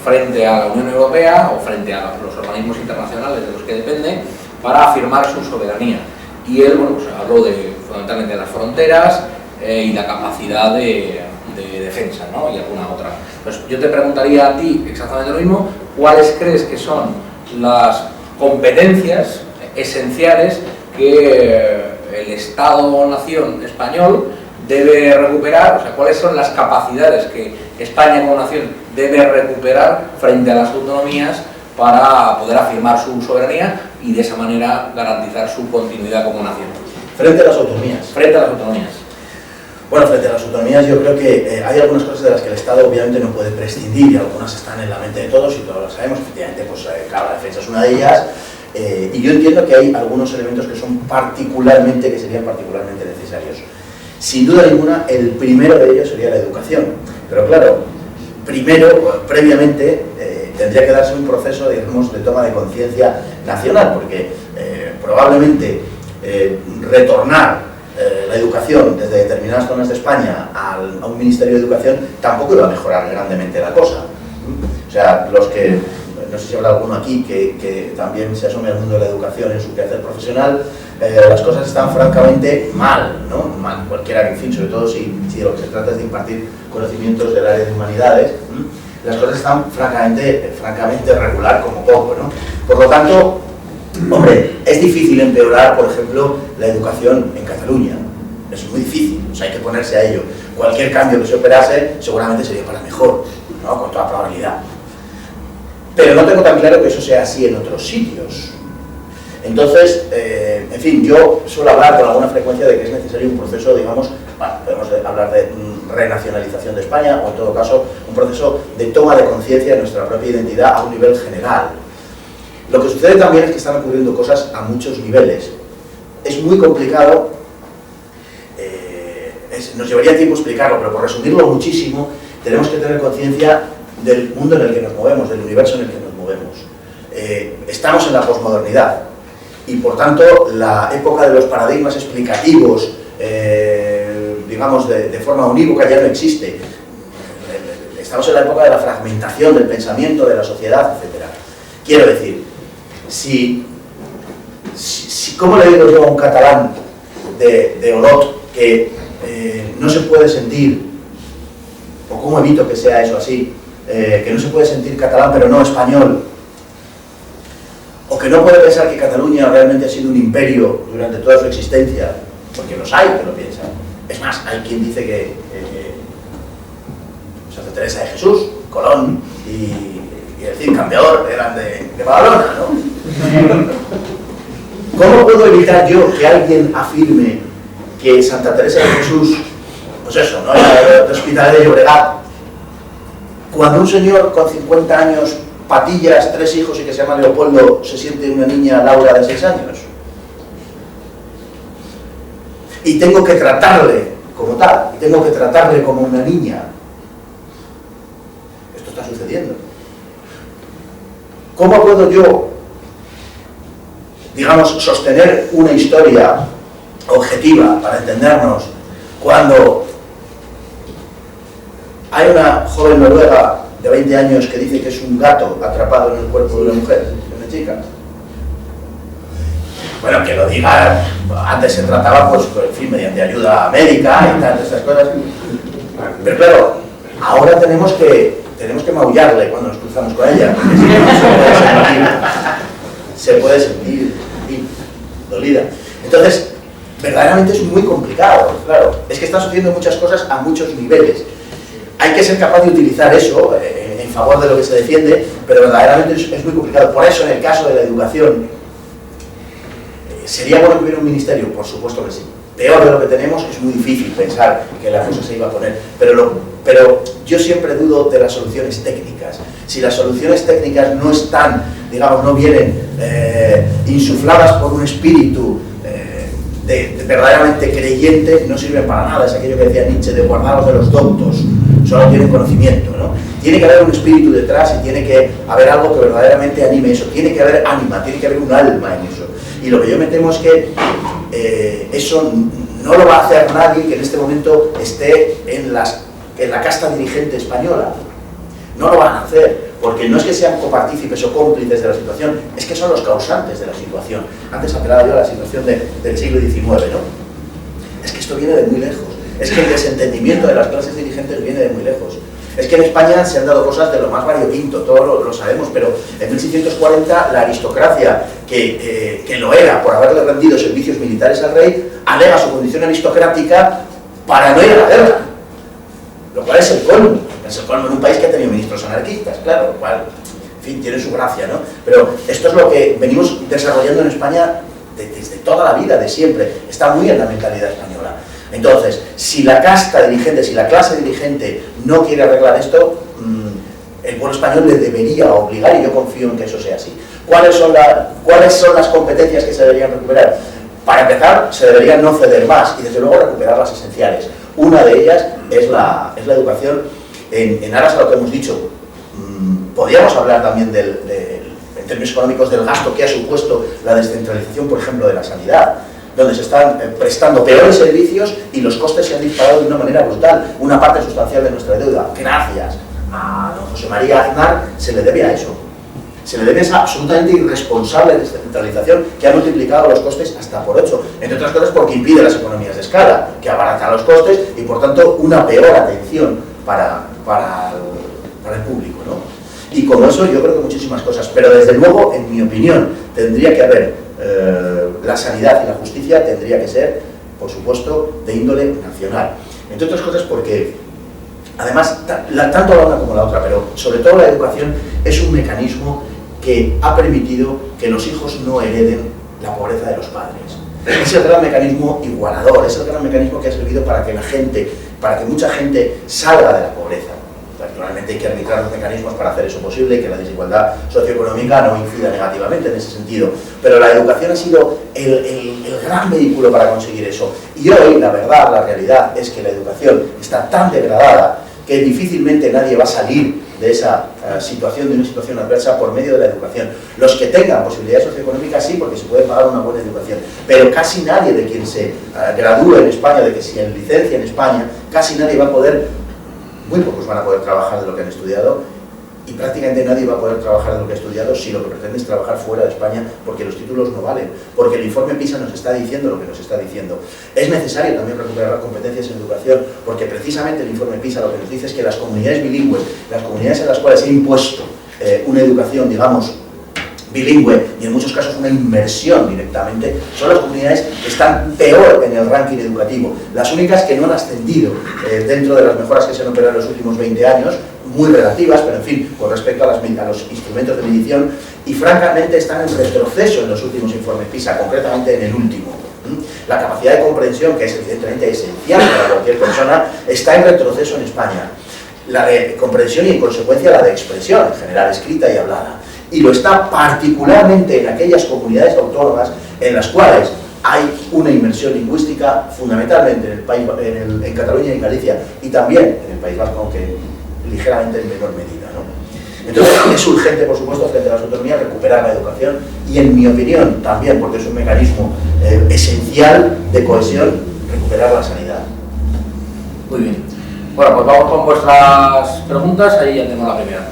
frente a la Unión Europea o frente a los organismos internacionales de los que depende para afirmar su soberanía. Y él, bueno, pues habló fundamentalmente de las fronteras y la capacidad de defensa, ¿no? Y alguna otra. Pues yo te preguntaría a ti exactamente lo mismo. ¿Cuáles crees que son las competencias esenciales que el Estado-nación español debe recuperar? O sea, ¿cuáles son las capacidades que España como nación debe recuperar frente a las autonomías para poder afirmar su soberanía y de esa manera garantizar su continuidad como nación? Frente a las autonomías. Frente a las autonomías. Bueno, frente a las autonomías yo creo que hay algunas cosas de las que el Estado obviamente no puede prescindir y algunas están en la mente de todos y todos lo sabemos. Efectivamente, pues claro, la defensa es una de ellas y yo entiendo que hay algunos elementos que serían particularmente necesarios. Sin duda ninguna, el primero de ellos sería la educación. Pero claro, previamente tendría que darse un proceso, digamos, de toma de conciencia nacional, porque probablemente retornar la educación desde determinadas zonas de España a un Ministerio de Educación tampoco iba a mejorar grandemente la cosa. O sea, los que, no sé si habrá alguno aquí que también se asome al mundo de la educación en su quehacer profesional, las cosas están francamente mal, ¿no? Mal, cualquiera, en fin, sobre todo si de lo que se trata es de impartir conocimientos del área de humanidades. las cosas están francamente regular como poco, ¿no? Por lo tanto, hombre, es difícil empeorar, por ejemplo, la educación en Cataluña. Es muy difícil, o sea, hay que ponerse a ello. Cualquier cambio que se operase seguramente sería para mejor, ¿no? Con toda probabilidad. Pero no tengo tan claro que eso sea así en otros sitios. Entonces, en fin, yo suelo hablar con alguna frecuencia de que es necesario un proceso, digamos, bueno, podemos hablar de renacionalización de España, o en todo caso, un proceso de toma de conciencia de nuestra propia identidad a un nivel general. Lo que sucede también es que están ocurriendo cosas a muchos niveles. Es muy complicado, nos llevaría tiempo explicarlo, pero por resumirlo muchísimo, tenemos que tener conciencia del mundo en el que nos movemos, del universo en el que nos movemos. Estamos en la posmodernidad y, por tanto, la época de los paradigmas explicativos, digamos, de forma unívoca ya no existe. Estamos en la época de la fragmentación del pensamiento, de la sociedad, etc. Quiero decir, ¿cómo le digo yo a un catalán de Olot que no se puede sentir, o cómo evito que sea eso así, que no se puede sentir catalán pero no español, o que no puede pensar que Cataluña realmente ha sido un imperio durante toda su existencia, porque los hay que lo piensan? Es más, hay quien dice que Santa Teresa de Jesús, Colón y el Cid Campeador eran de Badalona, ¿no? ¿Cómo puedo evitar yo que alguien afirme que Santa Teresa de Jesús, pues eso, ¿no?, era de Hospitalet de Llobregat, cuando un señor con 50 años, patillas, 3 hijos y que se llama Leopoldo, se siente una niña Laura de 6 años? Y tengo que tratarle como tal, y tengo que tratarle como una niña. Esto está sucediendo. ¿Cómo puedo yo, digamos, sostener una historia objetiva para entendernos cuando hay una joven noruega de 20 años que dice que es un gato atrapado en el cuerpo de una mujer, de una chica? Bueno, que lo diga, antes se trataba, pues, en fin, mediante ayuda médica y tantas estas cosas. Pero claro, ahora tenemos que maullarle cuando nos cruzamos con ella, porque si no se puede sentir, en fin, dolida. Entonces, verdaderamente es muy complicado, claro. Es que están sucediendo muchas cosas a muchos niveles. Hay que ser capaz de utilizar eso en favor de lo que se defiende, pero verdaderamente es muy complicado. Por eso, en el caso de la educación, ¿sería bueno que hubiera un ministerio? Por supuesto que sí. Peor de lo que tenemos, es muy difícil pensar que la cosa se iba a poner. Pero yo siempre dudo de las soluciones técnicas. Si las soluciones técnicas no están, digamos, no vienen insufladas por un espíritu verdaderamente creyente, no sirven para nada. Es aquello que decía Nietzsche de guardaros de los doctos, solo tienen conocimiento, ¿no? Tiene que haber un espíritu detrás y tiene que haber algo que verdaderamente anime eso, tiene que haber ánima, tiene que haber un alma en eso. Y lo que yo me temo es que eso no lo va a hacer nadie que en este momento esté en la casta dirigente española. No lo van a hacer, porque no es que sean copartícipes o cómplices de la situación, es que son los causantes de la situación. Antes apelaba yo a la situación del siglo XIX, ¿no? Es que esto viene de muy lejos. Es que el desentendimiento de las clases dirigentes viene de muy lejos. Es que en España se han dado cosas de lo más variopinto, todos lo sabemos, pero en 1640 la aristocracia, que lo era por haberle rendido servicios militares al rey, alega su condición aristocrática para no ir a la guerra, lo cual es el colmo. Es el colmo en un país que ha tenido ministros anarquistas, claro, lo cual, en fin, tiene su gracia, ¿no? Pero esto es lo que venimos desarrollando en España desde toda la vida, de siempre. Está muy en la mentalidad española. Entonces, si la casta dirigente, si la clase dirigente no quiere arreglar esto, el pueblo español le debería obligar, y yo confío en que eso sea así. ¿Cuáles son las competencias que se deberían recuperar? Para empezar, se deberían no ceder más y, desde luego, recuperar las esenciales. Una de ellas es la educación en aras a lo que hemos dicho. Podríamos hablar también en términos económicos del gasto que ha supuesto la descentralización, por ejemplo, de la sanidad, donde se están prestando peores servicios y los costes se han disparado de una manera brutal. Una parte sustancial de nuestra deuda, gracias a don José María Aznar, se le debe a eso. Se le debe a esa absolutamente irresponsable descentralización que ha multiplicado los costes hasta por 8, entre otras cosas porque impide las economías de escala, que abaratan los costes y, por tanto, una peor atención para el público. Y como eso yo creo que muchísimas cosas, pero desde luego, en mi opinión, tendría que haber, la sanidad y la justicia tendría que ser, por supuesto, de índole nacional. Entre otras cosas porque, además, tanto la una como la otra, pero sobre todo la educación es un mecanismo que ha permitido que los hijos no hereden la pobreza de los padres. Es el gran mecanismo igualador, es el gran mecanismo que ha servido para que mucha gente salga de la pobreza. Naturalmente hay que arbitrar los mecanismos para hacer eso posible y que la desigualdad socioeconómica no incida negativamente en ese sentido. Pero la educación ha sido el gran vehículo para conseguir eso. Y hoy, la verdad, la realidad es que la educación está tan degradada que difícilmente nadie va a salir de esa situación, de una situación adversa por medio de la educación. Los que tengan posibilidades socioeconómicas sí, porque se puede pagar una buena educación, pero casi nadie de quien se gradúe en España, de que se licencia en España, casi nadie va a poder, muy pocos van a poder trabajar de lo que han estudiado, y prácticamente nadie va a poder trabajar de lo que ha estudiado si lo que pretende es trabajar fuera de España, porque los títulos no valen, porque el informe PISA nos está diciendo lo que nos está diciendo. Es necesario también recuperar las competencias en educación, porque precisamente el informe PISA lo que nos dice es que las comunidades bilingües, las comunidades en las cuales se ha impuesto una educación, digamos, bilingüe, y en muchos casos una inmersión directamente, son las comunidades que están peor en el ranking educativo, las únicas que no han ascendido dentro de las mejoras que se han operado en los últimos 20 años, muy relativas, pero en fin, con respecto a los instrumentos de medición, y francamente están en retroceso en los últimos informes PISA, concretamente en el último. La capacidad de comprensión, que es evidentemente esencial para cualquier persona, está en retroceso en España. La de comprensión y en consecuencia la de expresión, en general escrita y hablada. Y lo está particularmente en aquellas comunidades autónomas en las cuales hay una inmersión lingüística fundamentalmente en el país, en Cataluña y en Galicia, y también en el País Vasco, aunque ligeramente en menor medida, ¿no? Entonces es urgente, por supuesto, frente a las autonomías recuperar la educación y, en mi opinión, también, porque es un mecanismo esencial de cohesión, recuperar la sanidad. Muy bien. Bueno, pues vamos con vuestras preguntas, ahí ya tengo la primera.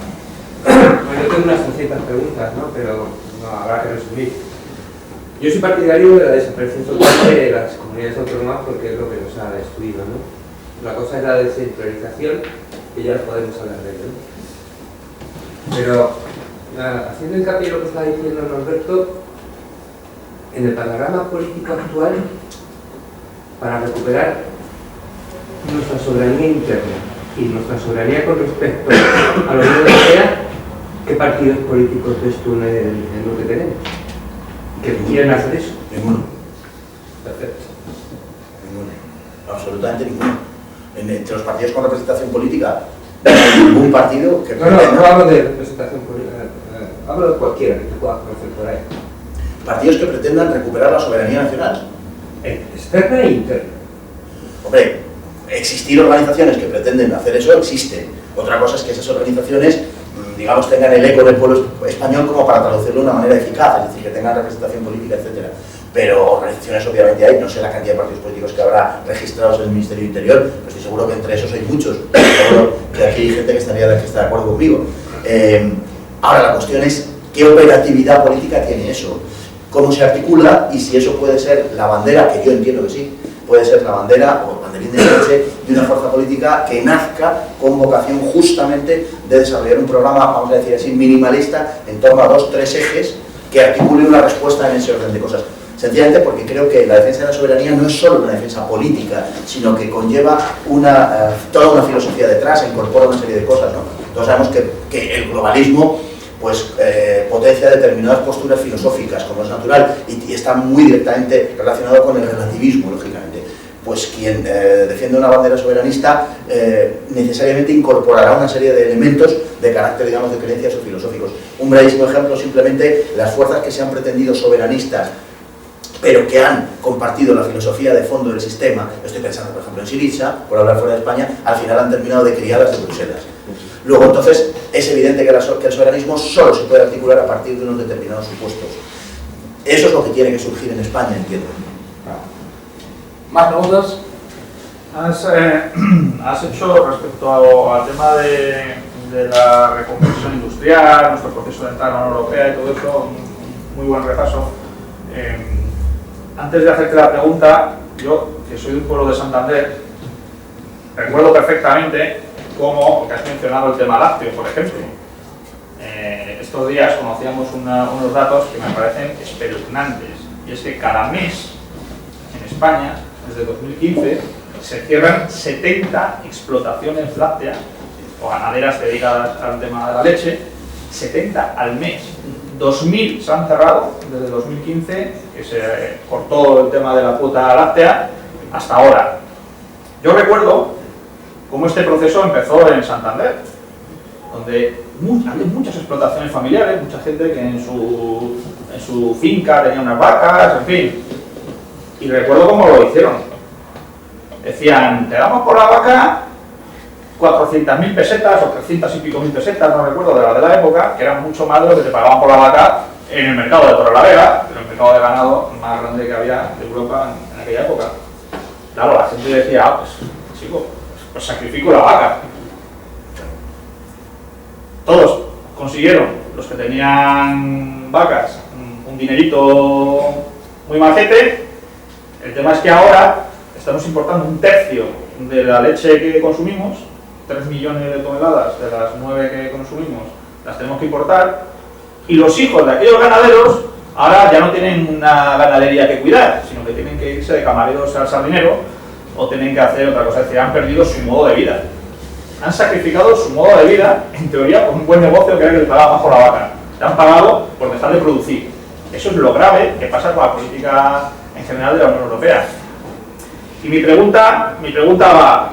Bueno, yo tengo unas 300 preguntas, ¿no? Pero no, habrá que resumir. Yo soy partidario de la desaparición total de las comunidades autónomas porque es lo que nos ha destruido, ¿no? La cosa es la descentralización, que ya podemos hablar de ello, ¿no? Pero, haciendo hincapié en lo que está diciendo Norberto, en el panorama político actual, para recuperar nuestra soberanía interna y nuestra soberanía con respecto a la Unión Europea, ¿qué partidos políticos ves tú en lo que tenemos? ¿Que quieren hacer eso? Ninguno. Perfecto. Ninguno. Absolutamente ninguno. Entre los partidos con representación política, no hay ningún partido que pretenda... No hablo de representación política, hablo de cualquiera que te puedas conocer por ahí. Partidos que pretendan recuperar la soberanía nacional. Externa e interna. Hombre, existir organizaciones que pretenden hacer eso existen. Otra cosa es que esas organizaciones, digamos, tengan el eco del pueblo español como para traducirlo de una manera eficaz, es decir, que tengan representación política, etc. Pero organizaciones obviamente hay, no sé la cantidad de partidos políticos que habrá registrados en el Ministerio del Interior, pero estoy seguro que entre esos hay muchos. Seguro que aquí hay gente que está de acuerdo conmigo. Ahora la cuestión es qué operatividad política tiene eso, cómo se articula y si eso puede ser la bandera, que yo entiendo que sí, puede ser la bandera o el banderín de leche de una fuerza política que nazca con vocación justamente de desarrollar un programa, vamos a decir así, minimalista en torno a 2 o 3 ejes que articule una respuesta en ese orden de cosas. Sencillamente porque creo que la defensa de la soberanía no es solo una defensa política, sino que conlleva toda una filosofía detrás, incorpora una serie de cosas, ¿no? Todos sabemos que el globalismo pues potencia determinadas posturas filosóficas, como es natural, y está muy directamente relacionado con el relativismo, lógicamente. Pues quien defiende una bandera soberanista necesariamente incorporará una serie de elementos de carácter, digamos, de creencias o filosóficos. Un brevísimo ejemplo, simplemente las fuerzas que se han pretendido soberanistas, pero que han compartido la filosofía de fondo del sistema, estoy pensando por ejemplo en Syriza, por hablar fuera de España, al final han terminado de criadas de Bruselas. Luego entonces es evidente que el soberanismo solo se puede articular a partir de unos determinados supuestos. Eso es lo que tiene que surgir en España, entiendo. ¿Más preguntas? Has hecho respecto al tema de la reconversión industrial, nuestro proceso de entrada a la Unión Europea y todo eso, un muy buen repaso. Antes de hacerte la pregunta, yo, que soy de un pueblo de Santander, recuerdo perfectamente cómo, que has mencionado el tema lácteo, por ejemplo. Estos días conocíamos unos datos que me parecen espeluznantes, y es que cada mes en España, desde 2015, se cierran 70 explotaciones lácteas o ganaderas dedicadas al tema de la leche, 70 al mes. 2.000 se han cerrado desde 2015, que se cortó el tema de la cuota láctea, hasta ahora. Yo recuerdo cómo este proceso empezó en Santander, donde había muchas explotaciones familiares, mucha gente que en su finca tenía unas vacas, en fin. Y recuerdo cómo lo hicieron. Decían, te damos por la vaca 400.000 pesetas o 300 y pico mil pesetas, no recuerdo, de la época, que eran mucho más de lo que te pagaban por la vaca en el mercado de Torrelavega, el mercado de ganado más grande que había de Europa en aquella época. Claro, la gente decía, pues chico, pues sacrifico la vaca. Todos consiguieron, los que tenían vacas, un dinerito muy majete. El tema es que ahora estamos importando un tercio de la leche que consumimos, 3 millones de toneladas de las 9 que consumimos, las tenemos que importar, y los hijos de aquellos ganaderos ahora ya no tienen una ganadería que cuidar, sino que tienen que irse de camareros al sardinero o tienen que hacer otra cosa, es decir, han perdido su modo de vida. Han sacrificado su modo de vida, en teoría, por un buen negocio que era que les pagaba más por la vaca. Le han pagado por dejar de producir. Eso es lo grave que pasa con la política en general de la Unión Europea. Y mi pregunta va,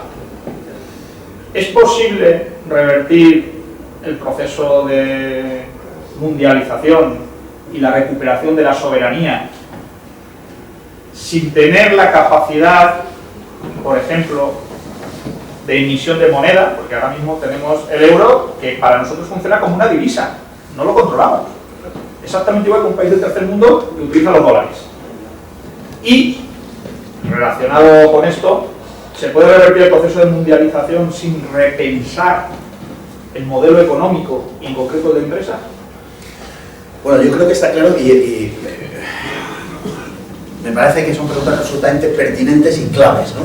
¿es posible revertir el proceso de mundialización y la recuperación de la soberanía sin tener la capacidad, por ejemplo, de emisión de moneda? Porque ahora mismo tenemos el euro, que para nosotros funciona como una divisa, no lo controlamos. Exactamente igual que un país del tercer mundo que utiliza los dólares. Y, relacionado con esto, ¿se puede revertir el proceso de mundialización sin repensar el modelo económico y en concreto de empresa? Bueno, yo creo que está claro y me parece que son preguntas absolutamente pertinentes y claves, ¿no?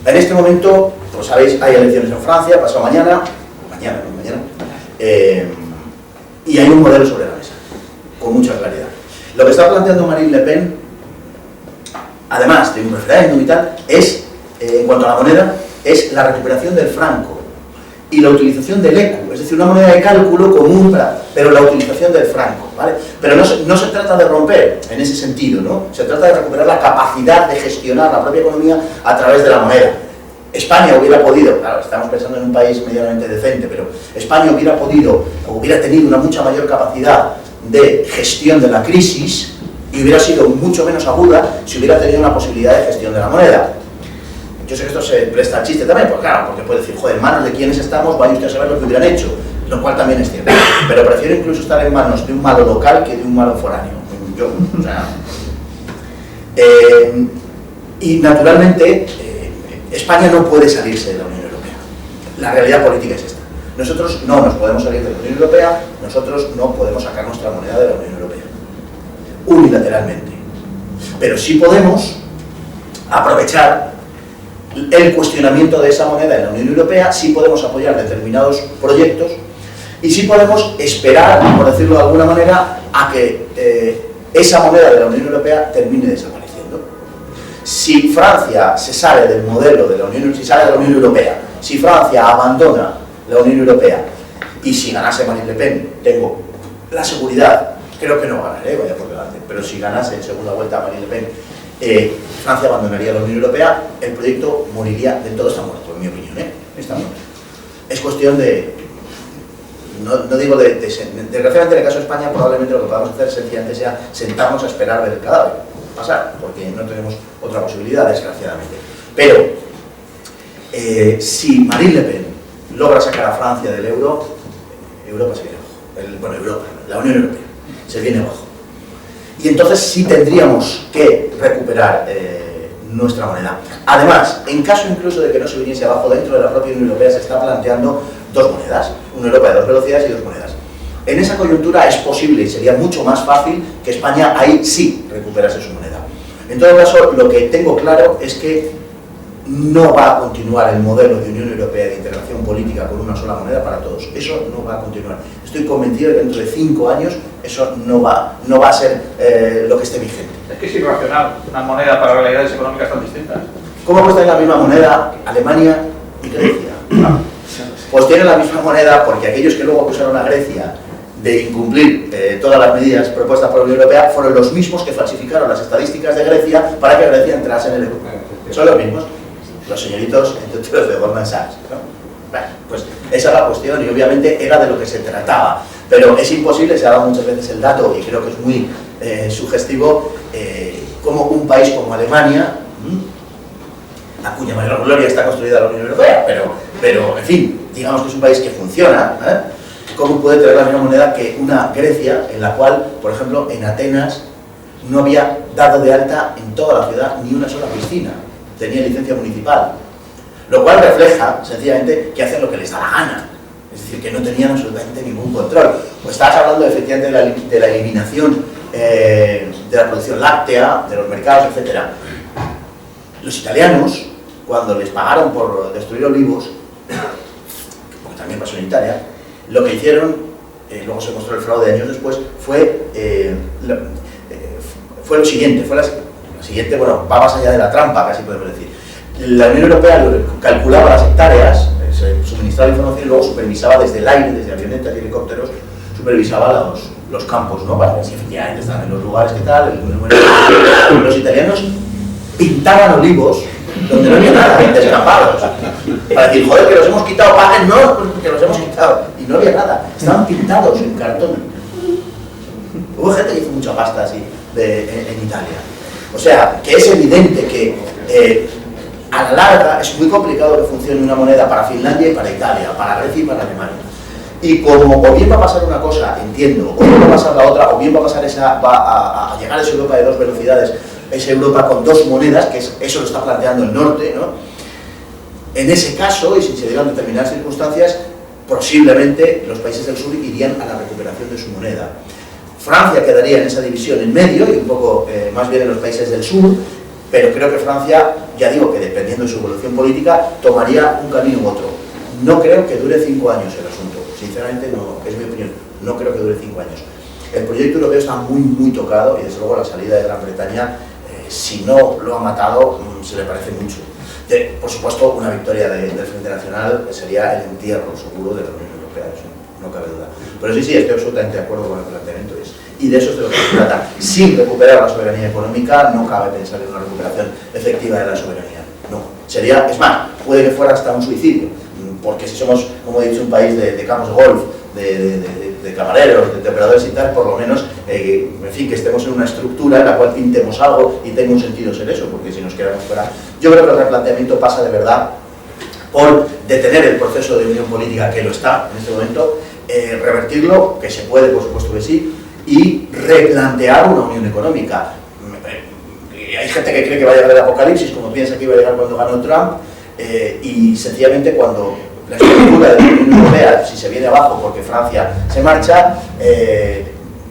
En este momento, como sabéis, hay elecciones en Francia, pasado mañana, y hay un modelo sobre la mesa, con mucha claridad. Lo que está planteando Marine Le Pen, además de un referéndum y tal, es, en cuanto a la moneda, es la recuperación del franco y la utilización del ECU, es decir, una moneda de cálculo común, pero la utilización del franco, ¿vale? Pero no se trata de romper en ese sentido, ¿no? Se trata de recuperar la capacidad de gestionar la propia economía a través de la moneda. España hubiera podido, claro, estamos pensando en un país medianamente decente, pero España hubiera tenido una mucha mayor capacidad de gestión de la crisis y hubiera sido mucho menos aguda si hubiera tenido una posibilidad de gestión de la moneda. Yo sé que esto se presta al chiste también, pues claro, porque puede decir, joder, en manos de quienes estamos, vaya usted a saber lo que hubieran hecho, lo cual también es cierto. Pero prefiero incluso estar en manos de un malo local que de un malo foráneo. Yo, o sea... y naturalmente, España no puede salirse de la Unión Europea. La realidad política es esta. Nosotros no nos podemos salir de la Unión Europea, nosotros no podemos sacar nuestra moneda de la Unión Europea. Unilateralmente. Pero sí podemos aprovechar el cuestionamiento de esa moneda en la Unión Europea, sí podemos apoyar determinados proyectos y sí podemos esperar, por decirlo de alguna manera, a que esa moneda de la Unión Europea termine desapareciendo. Si Francia se sale del modelo de la Unión Europea, si sale de la Unión Europea, si Francia abandona la Unión Europea y si ganase Marine Le Pen, tengo la seguridad, creo que no ganaré, vaya por delante, pero si ganase en segunda vuelta Marine Le Pen, Francia abandonaría la Unión Europea, el proyecto moriría del todo, está muerto, en mi opinión, está muerto. Es cuestión de, no digo desgraciadamente en el caso de España probablemente lo que podamos hacer sencillamente sea sentarnos a esperar ver el cadáver pasar, porque no tenemos otra posibilidad, desgraciadamente. Pero, si Marine Le Pen logra sacar a Francia del euro, Europa se viene abajo, la Unión Europea se viene abajo. Y entonces sí tendríamos que recuperar nuestra moneda. Además, en caso incluso de que no se viniese abajo, dentro de la propia Unión Europea se está planteando dos monedas, una Europa de dos velocidades y dos monedas. En esa coyuntura es posible y sería mucho más fácil que España ahí sí recuperase su moneda. En todo caso, lo que tengo claro es que no va a continuar el modelo de Unión Europea de integración política con una sola moneda para todos. Eso no va a continuar. Estoy convencido de que dentro de 5 años eso no va a ser lo que esté vigente. Es que es irracional una moneda para realidades económicas tan distintas. ¿Cómo cuesta la misma moneda Alemania y Grecia? Pues tienen la misma moneda porque aquellos que luego acusaron a Grecia de incumplir todas las medidas propuestas por la Unión Europea fueron los mismos que falsificaron las estadísticas de Grecia para que Grecia entrase en el euro. Son los mismos, los señoritos entonces de Goldman Sachs, ¿no? Bueno, pues esa es la cuestión y obviamente era de lo que se trataba, pero es imposible, se ha dado muchas veces el dato y creo que es muy sugestivo, como un país como Alemania, a cuya mayor gloria está construida la Unión Europea, pero en fin, digamos que es un país que funciona, ¿cómo puede tener la misma moneda que una Grecia en la cual, por ejemplo, en Atenas no había dado de alta en toda la ciudad ni una sola piscina, tenía licencia municipal, lo cual refleja sencillamente que hacen lo que les da la gana, es decir, que no tenían absolutamente ningún control. Pues estabas hablando efectivamente de la eliminación de la producción láctea, de los mercados, etc. Los italianos, cuando les pagaron por destruir olivos, porque también pasó en Italia, lo que hicieron, luego se mostró el fraude años después, fue lo siguiente, bueno, va más allá de la trampa, casi podemos decir. La Unión Europea calculaba las hectáreas, se suministraba información y luego supervisaba desde el aire, desde avionetas y helicópteros, supervisaba los campos, ¿no? Para ver si efectivamente están en los lugares que tal. Los italianos pintaban olivos donde no había nada, descampados, para decir, joder, que los hemos quitado, paguen, no, que los hemos quitado, y no había nada, estaban pintados en cartón. Hubo gente que hizo mucha pasta así en Italia. O sea, que es evidente que a la larga es muy complicado que funcione una moneda para Finlandia y para Italia, para Grecia y para Alemania. Y como o bien va a pasar una cosa, entiendo, o bien va a pasar la otra, o bien va a llegar a esa Europa de dos velocidades, esa Europa con dos monedas, que eso lo está planteando el norte, ¿no? En ese caso, y si se dieran determinadas circunstancias, posiblemente los países del sur irían a la recuperación de su moneda. Francia quedaría en esa división en medio, y un poco más bien en los países del sur, pero creo que Francia, ya digo que dependiendo de su evolución política, tomaría un camino u otro. No creo que dure 5 años el asunto, sinceramente no, es mi opinión, no creo que dure 5 años. El proyecto europeo está muy tocado y desde luego la salida de Gran Bretaña, si no lo ha matado, se le parece mucho. Por supuesto, una victoria del Frente Nacional sería el entierro seguro de la Unión Europea, eso no cabe duda. Pero sí, estoy absolutamente de acuerdo con el planteamiento y de eso es de lo que se trata. Sin recuperar la soberanía económica no cabe pensar en una recuperación efectiva de la soberanía. No, sería, es más, puede que fuera hasta un suicidio, porque si somos, como he dicho, un país de campos de golf, de camareros, de operadores y tal, por lo menos, en fin, que estemos en una estructura en la cual pintemos algo y tenga un sentido ser eso, porque si nos quedamos fuera... Yo creo que el replanteamiento pasa de verdad por detener el proceso de unión política, que lo está en este momento, revertirlo, que se puede, por supuesto que sí, y replantear una unión económica. Hay gente que cree que va a llegar el apocalipsis, como piensa que iba a llegar cuando ganó Trump, y sencillamente cuando la estructura de la Unión Europea, si se viene abajo porque Francia se marcha,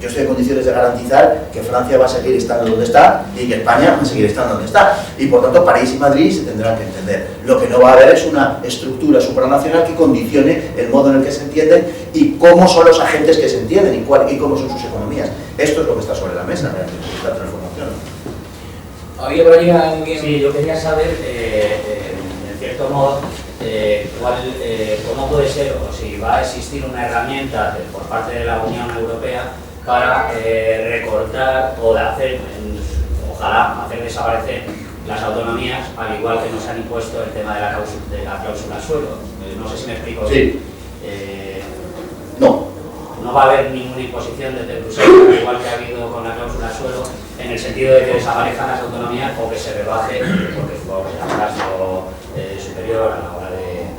yo estoy en condiciones de garantizar que Francia va a seguir estando donde está y que España va a seguir estando donde está. Y por tanto París y Madrid se tendrán que entender. Lo que no va a haber es una estructura supranacional que condicione el modo en el que se entienden y cómo son los agentes que se entienden y cómo son sus economías. Esto es lo que está sobre la mesa, la transformación. ¿Había por ahí alguien? Sí, yo quería saber, en cierto modo, cómo puede ser o si va a existir una herramienta por parte de la Unión Europea para recortar o de hacer, ojalá, hacer desaparecer las autonomías, al igual que nos han impuesto el tema de la cláusula suelo. No sé si me explico. Sí. No. No va a haber ninguna imposición desde Bruselas, igual que ha habido con la cláusula suelo, en el sentido de que desaparezcan las autonomías o que se rebaje, porque supongo que será un gasto superior a la hora de...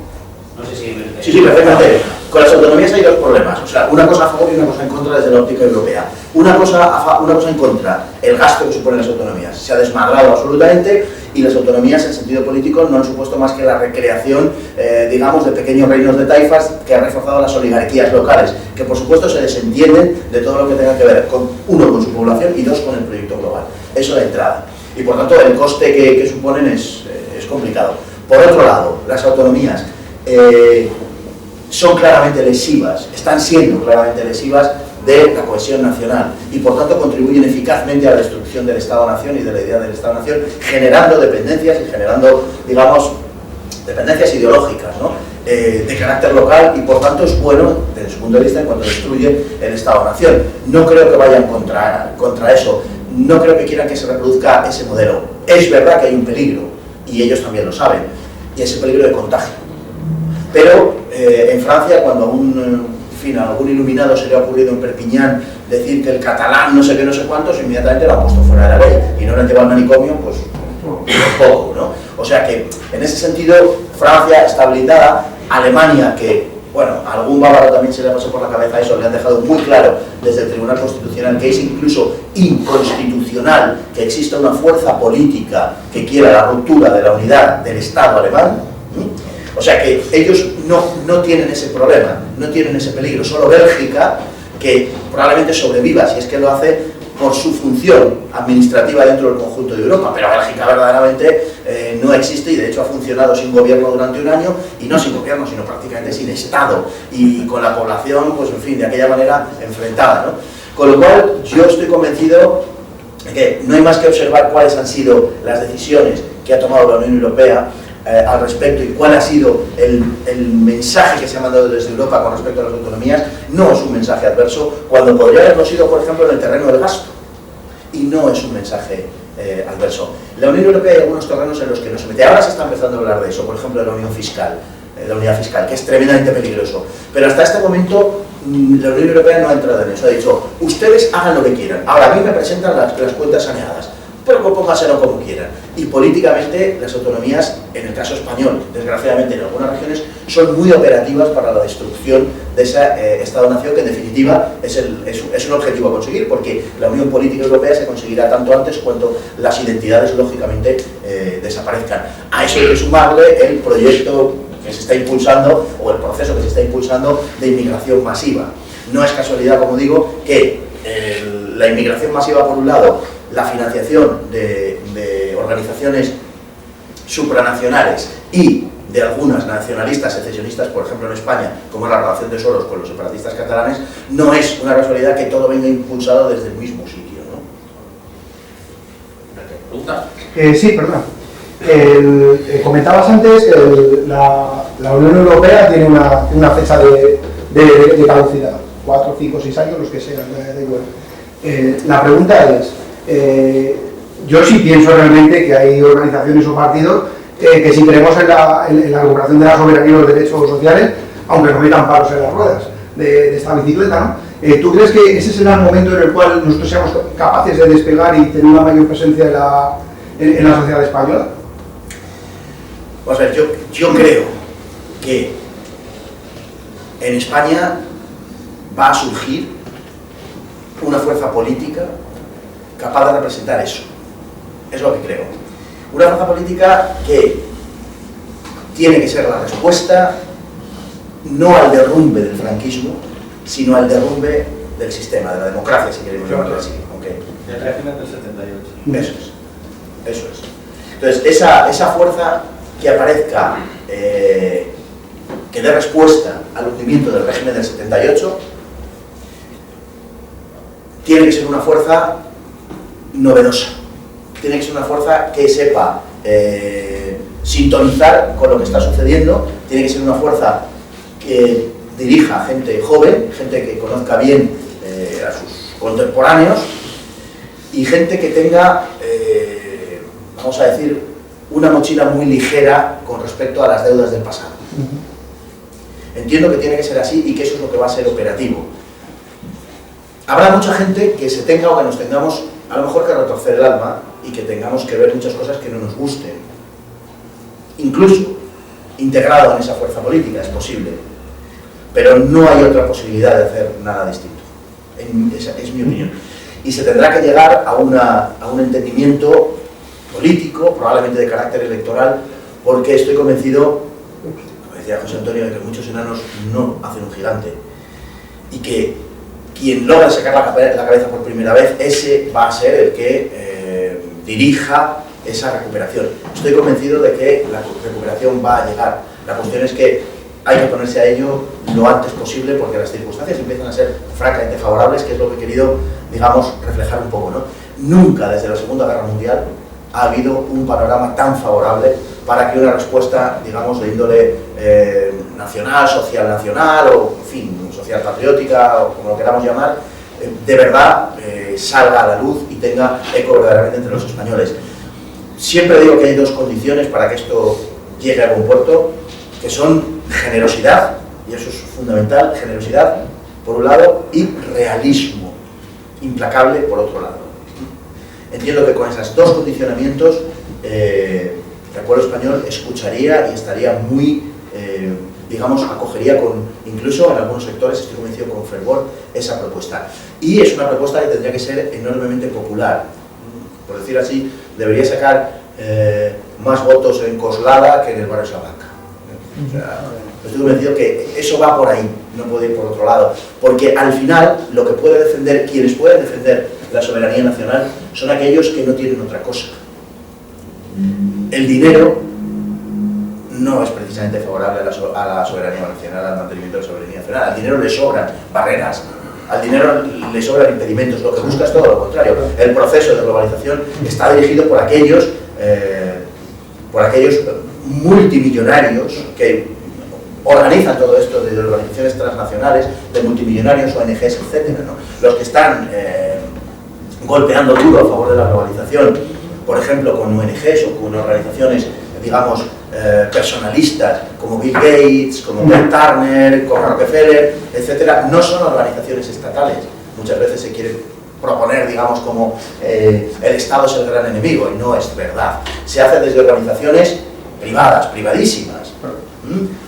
No sé si... Sí, perfectamente. Con las autonomías hay dos problemas, o sea, una cosa a favor y una cosa en contra desde la óptica europea. Una cosa en contra, el gasto que suponen las autonomías. Se ha desmadrado absolutamente y las autonomías en sentido político no han supuesto más que la recreación, digamos, de pequeños reinos de taifas que han reforzado las oligarquías locales, que por supuesto se desentienden de todo lo que tenga que ver, con su población y dos, con el proyecto global. Eso de entrada. Y por tanto el coste que suponen es complicado. Por otro lado, las autonomías son claramente lesivas, están siendo claramente lesivas de la cohesión nacional y por tanto contribuyen eficazmente a la destrucción del Estado-Nación y de la idea del Estado-Nación, generando dependencias y generando, digamos, dependencias ideológicas, ¿no? De carácter local y por tanto es bueno desde su punto de vista en cuanto destruye el Estado-Nación. No creo que vayan contra eso, no creo que quieran que se reproduzca ese modelo. Es verdad que hay un peligro y ellos también lo saben, y ese peligro de contagio. Pero en Francia, cuando a algún iluminado se le ha ocurrido en Perpiñán decir que el catalán no sé qué, no sé cuántos, inmediatamente lo han puesto fuera de la ley y no lo han llevado al manicomio, pues poco, ¿no? O sea que, en ese sentido, Francia está blindada. Alemania, que, bueno, a algún bávaro también se le pasó por la cabeza eso, le han dejado muy claro desde el Tribunal Constitucional que es incluso inconstitucional que exista una fuerza política que quiera la ruptura de la unidad del Estado alemán. O sea que ellos no tienen ese problema, no tienen ese peligro. Solo Bélgica, que probablemente sobreviva, si es que lo hace por su función administrativa dentro del conjunto de Europa, pero Bélgica verdaderamente no existe y de hecho ha funcionado sin gobierno durante un año, y no sin gobierno, sino prácticamente sin Estado, y con la población, pues en fin, de aquella manera enfrentada, ¿no? Con lo cual yo estoy convencido de que no hay más que observar cuáles han sido las decisiones que ha tomado la Unión Europea al respecto y cuál ha sido el mensaje que se ha mandado desde Europa con respecto a las autonomías. No es un mensaje adverso, cuando podría haberlo sido, por ejemplo, en el terreno del gasto, y no es un mensaje adverso. La Unión Europea hay algunos terrenos en los que no se mete. Ahora se está empezando a hablar de eso, por ejemplo, de la unión fiscal, la unidad fiscal, que es tremendamente peligroso, pero hasta este momento la Unión Europea no ha entrado en eso. Ha dicho, ustedes hagan lo que quieran, ahora a mí me presentan las cuentas saneadas, pero póngaselo como quieran. Y políticamente las autonomías, en el caso español, desgraciadamente en algunas regiones, son muy operativas para la destrucción de ese Estado-Nación, que en definitiva es un objetivo a conseguir, porque la unión política europea se conseguirá tanto antes cuanto las identidades lógicamente desaparezcan. A eso hay que sumarle el proyecto que se está impulsando, o el proceso que se está impulsando de inmigración masiva. No es casualidad, como digo, que la inmigración masiva, por un lado, la financiación de organizaciones supranacionales y de algunas nacionalistas secesionistas, por ejemplo en España, como es la relación de Soros con los separatistas catalanes, no es una casualidad que todo venga impulsado desde el mismo sitio, ¿no? ¿Pregunta? Sí, perdón. Comentabas antes que la Unión Europea tiene una fecha de caducidad, 4, 5, 6 años, los que sean, da igual. La pregunta es, yo sí pienso realmente que hay organizaciones o partidos que si creemos en la recuperación de la soberanía y los derechos sociales, aunque nos metan palos en las ruedas de esta bicicleta, ¿no? ¿Tú crees que ese será el momento en el cual nosotros seamos capaces de despegar y tener una mayor presencia en la sociedad española? Vamos a ver, yo creo que en España va a surgir una fuerza política capaz de representar eso. Es lo que creo. Una fuerza política que tiene que ser la respuesta no al derrumbe del franquismo, sino al derrumbe del sistema, de la democracia, si queremos llamarlo así. Okay. El régimen del 78. Eso es. Entonces, esa fuerza que aparezca, que dé respuesta al hundimiento del régimen del 78, tiene que ser una fuerza novedosa, tiene que ser una fuerza que sepa sintonizar con lo que está sucediendo, tiene que ser una fuerza que dirija a gente joven, gente que conozca bien a sus contemporáneos y gente que tenga, vamos a decir, una mochila muy ligera con respecto a las deudas del pasado. Entiendo que tiene que ser así y que eso es lo que va a ser operativo. Habrá mucha gente que se tenga o que nos tengamos a lo mejor que retorcer el alma y que tengamos que ver muchas cosas que no nos gusten. Incluso integrado en esa fuerza política es posible, pero no hay otra posibilidad de hacer nada distinto. Esa es mi opinión. Y se tendrá que llegar a un entendimiento político, probablemente de carácter electoral, porque estoy convencido, como decía José Antonio, de que muchos enanos no hacen un gigante y que quien logra sacar la cabeza por primera vez, ese va a ser el que dirija esa recuperación. Estoy convencido de que la recuperación va a llegar. La cuestión es que hay que ponerse a ello lo antes posible porque las circunstancias empiezan a ser francamente favorables, que es lo que he querido, digamos, reflejar un poco, ¿no? Nunca desde la Segunda Guerra Mundial ha habido un panorama tan favorable para que una respuesta, digamos, de índole nacional, social nacional, o, en fin, social patriótica, o como lo queramos llamar, de verdad salga a la luz y tenga eco verdaderamente entre los españoles. Siempre digo que hay dos condiciones para que esto llegue a buen puerto, que son generosidad, y eso es fundamental, generosidad por un lado, y realismo implacable por otro lado. Entiendo que con esos dos condicionamientos el pueblo español escucharía y estaría muy, digamos, acogería incluso en algunos sectores, estoy convencido, con fervor esa propuesta. Y es una propuesta que tendría que ser enormemente popular. Por decir así, debería sacar más votos en Coslada que en el barrio Salamanca. O sea, estoy convencido que eso va por ahí, no puede ir por otro lado, porque al final lo que puede defender, quienes pueden defender la soberanía nacional, son aquellos que no tienen otra cosa. El dinero no es precisamente favorable a la soberanía nacional, al mantenimiento de la soberanía nacional. Al dinero le sobran barreras, al dinero le sobran impedimentos, lo que busca es todo lo contrario. El proceso de globalización está dirigido por aquellos multimillonarios que organizan todo esto, de organizaciones transnacionales, de multimillonarios, ONGs, etc., ¿no? Los que están golpeando duro a favor de la globalización, por ejemplo, con ONGs o con organizaciones, digamos, personalistas, como Bill Gates, como Ted Turner, como Rockefeller, etc., no son organizaciones estatales. Muchas veces se quiere proponer, digamos, como el Estado es el gran enemigo, y no es verdad. Se hace desde organizaciones privadas, privadísimas.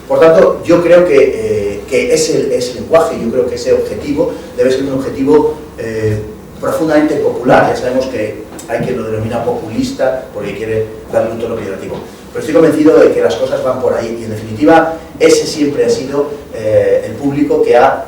Por tanto, yo creo que ese lenguaje, yo creo que ese objetivo debe ser un objetivo profundamente popular. Ya sabemos que hay quien lo denomina populista porque quiere darle un tono peyorativo. Pero estoy convencido de que las cosas van por ahí y, en definitiva, ese siempre ha sido el público que ha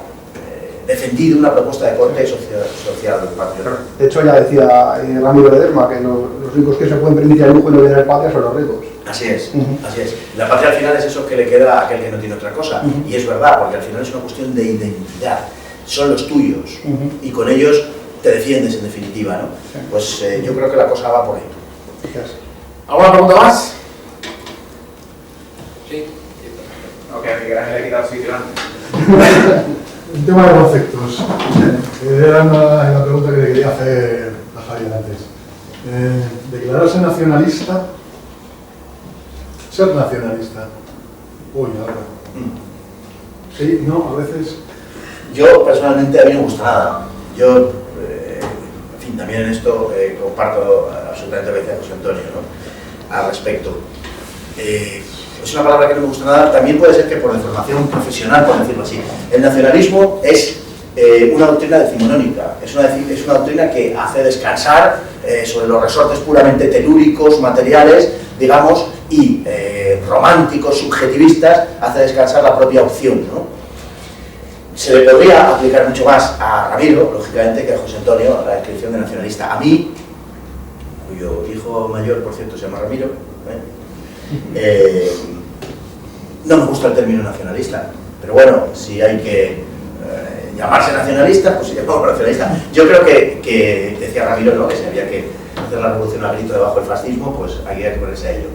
defendido una propuesta de corte social patriota. De hecho, ya decía Ramiro Ledesma que los ricos que se pueden permitir el lujo y no tener patria son los ricos. Así es, así es. La patria al final es eso que le queda a aquel que no tiene otra cosa. Y es verdad, porque al final es una cuestión de identidad. Son los tuyos y con ellos te defiendes, en definitiva, ¿no? Sí. Pues yo creo que la cosa va por ahí. Gracias. ¿Alguna pregunta más? Sí. Ok, que le he quitado sitio antes. Un tema de conceptos. Era la pregunta que le quería hacer a Javier antes. Declararse nacionalista, ser nacionalista. Uy, ahora. Sí, no, a veces. Yo personalmente a mí no me gusta nada. Yo, en fin, también en esto comparto absolutamente lo que decía José Antonio, ¿no? Al respecto. Es una palabra que no me gusta nada. También puede ser que por deformación profesional, por decirlo así. El nacionalismo es una doctrina decimonónica, es una doctrina que hace descansar sobre los resortes puramente telúricos, materiales, digamos, y románticos, subjetivistas, hace descansar la propia opción, ¿no? Se le podría aplicar mucho más a Ramiro, lógicamente, que a José Antonio, la descripción de nacionalista. A mí, cuyo hijo mayor, por cierto, se llama Ramiro, no me gusta el término nacionalista, pero bueno, si hay que llamarse nacionalista, pues se llama nacionalista. Yo creo que decía Ramiro, ¿no?, que si había que hacer la revolución a grito debajo del fascismo, pues había que ponerse a ello.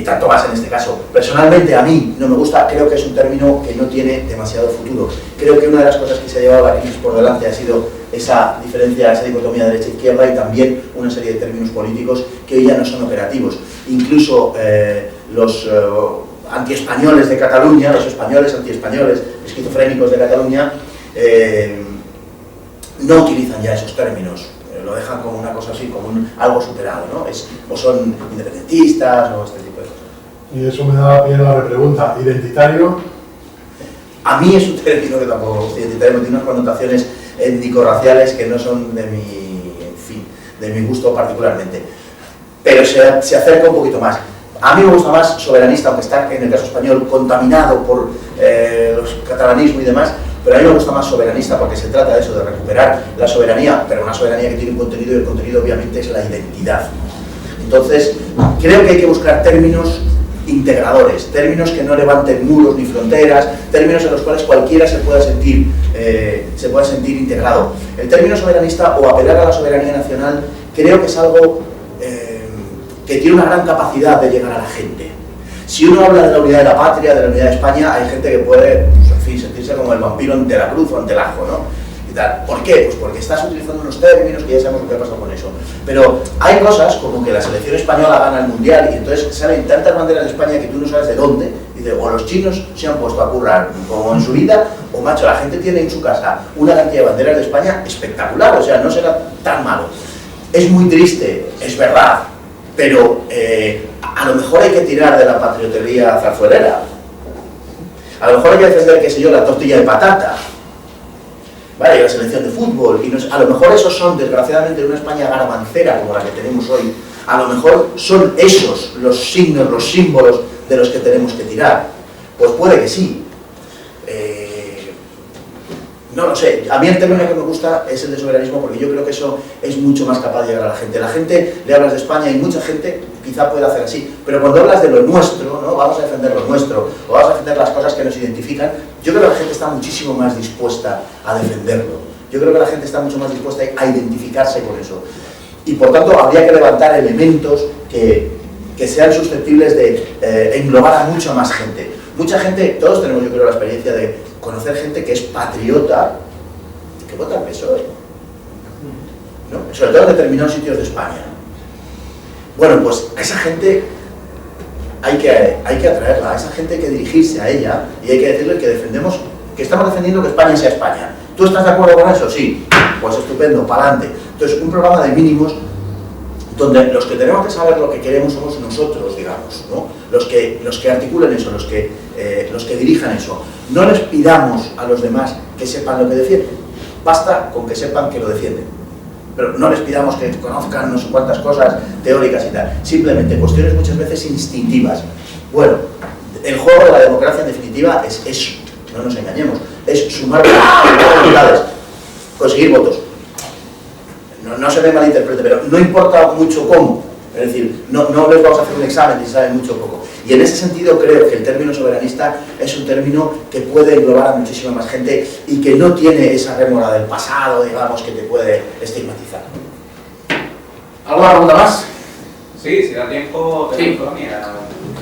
Tanto más en este caso. Personalmente a mí no me gusta, creo que es un término que no tiene demasiado futuro. Creo que una de las cosas que se ha llevado a la crisis por delante ha sido esa diferencia, esa dicotomía derecha-izquierda y también una serie de términos políticos que hoy ya no son operativos. Incluso los antiespañoles de Cataluña, los españoles antiespañoles, esquizofrénicos de Cataluña, no utilizan ya esos términos. Lo dejan como una cosa así, como algo superado, ¿no? O son independentistas o este tipo de cosas. Y eso me da pie a la repregunta. ¿Identitario? A mí es un término que tampoco, identitario, tiene unas connotaciones étnico-raciales que no son de mi, en fin, de mi gusto particularmente. Pero se acerca un poquito más. A mí me gusta más soberanista, aunque está en el caso español contaminado por los catalanismo y demás. Pero a mí me gusta más soberanista porque se trata de eso, de recuperar la soberanía, pero una soberanía que tiene un contenido y el contenido obviamente es la identidad. Entonces, creo que hay que buscar términos integradores, términos que no levanten muros ni fronteras, términos en los cuales cualquiera se pueda sentir integrado. El término soberanista o apelar a la soberanía nacional creo que es algo que tiene una gran capacidad de llegar a la gente. Si uno habla de la unidad de la patria, de la unidad de España, hay gente que puede, pues, en fin, sentirse como el vampiro ante la cruz o ante el ajo, ¿no? Y tal. ¿Por qué? Pues porque estás utilizando unos términos que ya sabemos lo que ha pasado con eso. Pero hay cosas como que la selección española gana el mundial y entonces salen tantas banderas de España que tú no sabes de dónde. Dice, o los chinos se han puesto a currar como en su vida, o macho, la gente tiene en su casa una cantidad de banderas de España espectacular, o sea, no será tan malo. Es muy triste, es verdad, pero a lo mejor hay que tirar de la patriotería zarzuelera. A lo mejor hay que defender, qué sé yo, la tortilla de patata. Vale, y la selección de fútbol, y a lo mejor esos son, desgraciadamente, en una España garamancera como la que tenemos hoy, a lo mejor son esos los signos, los símbolos de los que tenemos que tirar. Pues puede que sí. No lo sé, a mí el término que me gusta es el de soberanismo porque yo creo que eso es mucho más capaz de llegar a la gente. La gente, le hablas de España y mucha gente quizá puede hacer así, pero cuando hablas de lo nuestro, ¿no? Vamos a defender lo nuestro, o vamos a defender las cosas que nos identifican, yo creo que la gente está muchísimo más dispuesta a defenderlo. Yo creo que la gente está mucho más dispuesta a identificarse con eso. Y por tanto habría que levantar elementos que sean susceptibles de englobar a mucha más gente. Mucha gente, todos tenemos yo creo la experiencia de conocer gente que es patriota y que vota al PSOE, ¿no? Sobre todo en determinados sitios de España. Bueno, pues a esa gente hay que atraerla, a esa gente hay que dirigirse a ella y hay que decirle que defendemos, que estamos defendiendo que España sea España. ¿Tú estás de acuerdo con eso? Sí. Pues estupendo, para adelante. Entonces, un programa de mínimos donde los que tenemos que saber lo que queremos somos nosotros, digamos, ¿no? Los que articulen eso, los que dirijan eso. No les pidamos a los demás que sepan lo que defienden, basta con que sepan que lo defienden. Pero no les pidamos que conozcan no sé cuántas cosas teóricas y tal, simplemente cuestiones muchas veces instintivas. Bueno, el juego de la democracia en definitiva es eso, no nos engañemos, es sumar voluntades, conseguir votos. No se me malinterprete, pero no importa mucho cómo, es decir, no les vamos a hacer un examen si saben mucho o poco. Y en ese sentido creo que el término soberanista es un término que puede englobar a muchísima más gente y que no tiene esa rémora del pasado, digamos, que te puede estigmatizar. ¿Alguna pregunta más? Sí, si da tiempo, sí.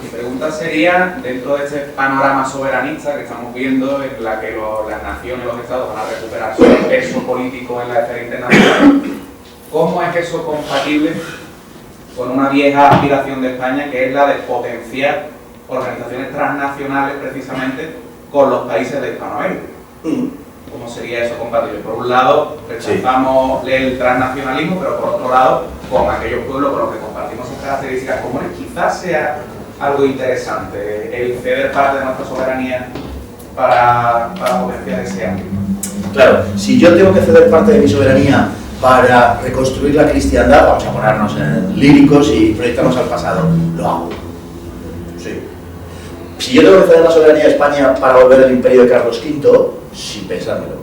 Mi pregunta sería, dentro de este panorama soberanista que estamos viendo, en la que las naciones, los estados van a recuperar su peso político en la esfera internacional, ¿cómo es eso compatible con una vieja aspiración de España, que es la de potenciar organizaciones transnacionales precisamente con los países de Hispanoamérica? ¿Cómo sería eso compatible? Por un lado, rechazamos el transnacionalismo, pero por otro lado, con aquellos pueblos con los que compartimos sus características comunes, quizás sea algo interesante el ceder parte de nuestra soberanía para potenciar ese ámbito. Claro, si yo tengo que ceder parte de mi soberanía para reconstruir la cristiandad, vamos a ponernos en líricos y proyectarnos al pasado, lo hago. Sí. Si yo tengo que ceder la soberanía de España para volver al imperio de Carlos V, sin pensármelo.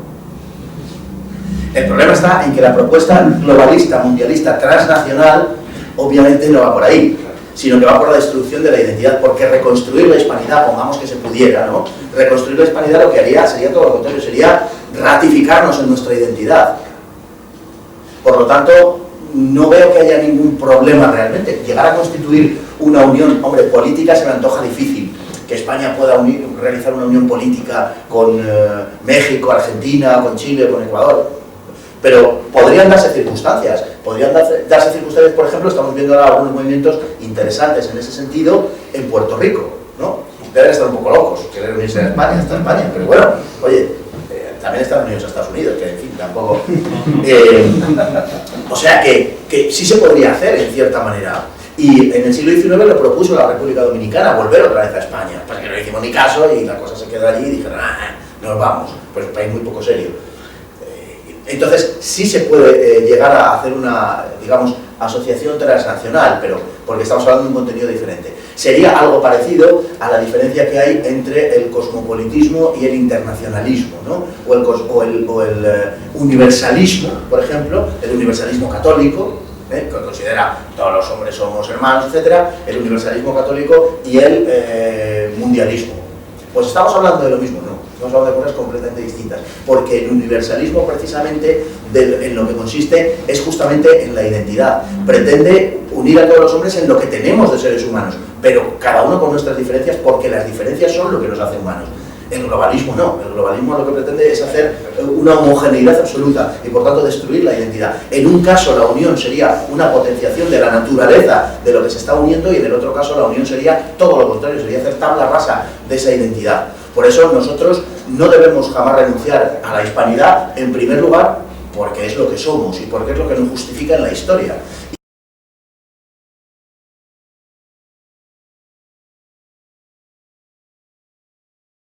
El problema está en que la propuesta globalista, mundialista, transnacional, obviamente no va por ahí, sino que va por la destrucción de la identidad, porque reconstruir la hispanidad, pongamos que se pudiera, ¿no? Reconstruir la hispanidad lo que haría sería todo lo contrario, sería ratificarnos en nuestra identidad. Por lo tanto, no veo que haya ningún problema realmente. Llegar a constituir una unión, hombre, política se me antoja difícil. Que España pueda realizar una unión política con México, Argentina, con Chile, con Ecuador. Pero podrían darse circunstancias. Podrían darse circunstancias, por ejemplo, estamos viendo ahora algunos movimientos interesantes en ese sentido en Puerto Rico, ¿no? Deben estar un poco locos, querer unirse a España, hasta España, pero bueno, oye, también están unidos a Estados Unidos, que en fin, tampoco... o sea que sí se podría hacer en cierta manera. Y en el siglo XIX lo propuso la República Dominicana, volver otra vez a España, porque no hicimos ni caso y la cosa se quedó allí y dijeron, nos vamos, pues un país muy poco serio. Entonces sí se puede llegar a hacer una, digamos, asociación transnacional, pero porque estamos hablando de un contenido diferente. Sería algo parecido a la diferencia que hay entre el cosmopolitismo y el internacionalismo, ¿no? O el universalismo, por ejemplo, el universalismo católico, que considera todos los hombres somos hermanos, etcétera, el universalismo católico y el mundialismo. Pues estamos hablando de lo mismo, no, estamos hablando de cosas completamente distintas, porque el universalismo precisamente en lo que consiste es justamente en la identidad, pretende unir a todos los hombres en lo que tenemos de seres humanos, pero cada uno con nuestras diferencias, porque las diferencias son lo que nos hace humanos. El globalismo no, el globalismo lo que pretende es hacer una homogeneidad absoluta y por tanto destruir la identidad. En un caso la unión sería una potenciación de la naturaleza de lo que se está uniendo y en el otro caso la unión sería todo lo contrario, sería hacer tabla rasa de esa identidad. Por eso nosotros no debemos jamás renunciar a la hispanidad, en primer lugar, porque es lo que somos y porque es lo que nos justifica en la historia.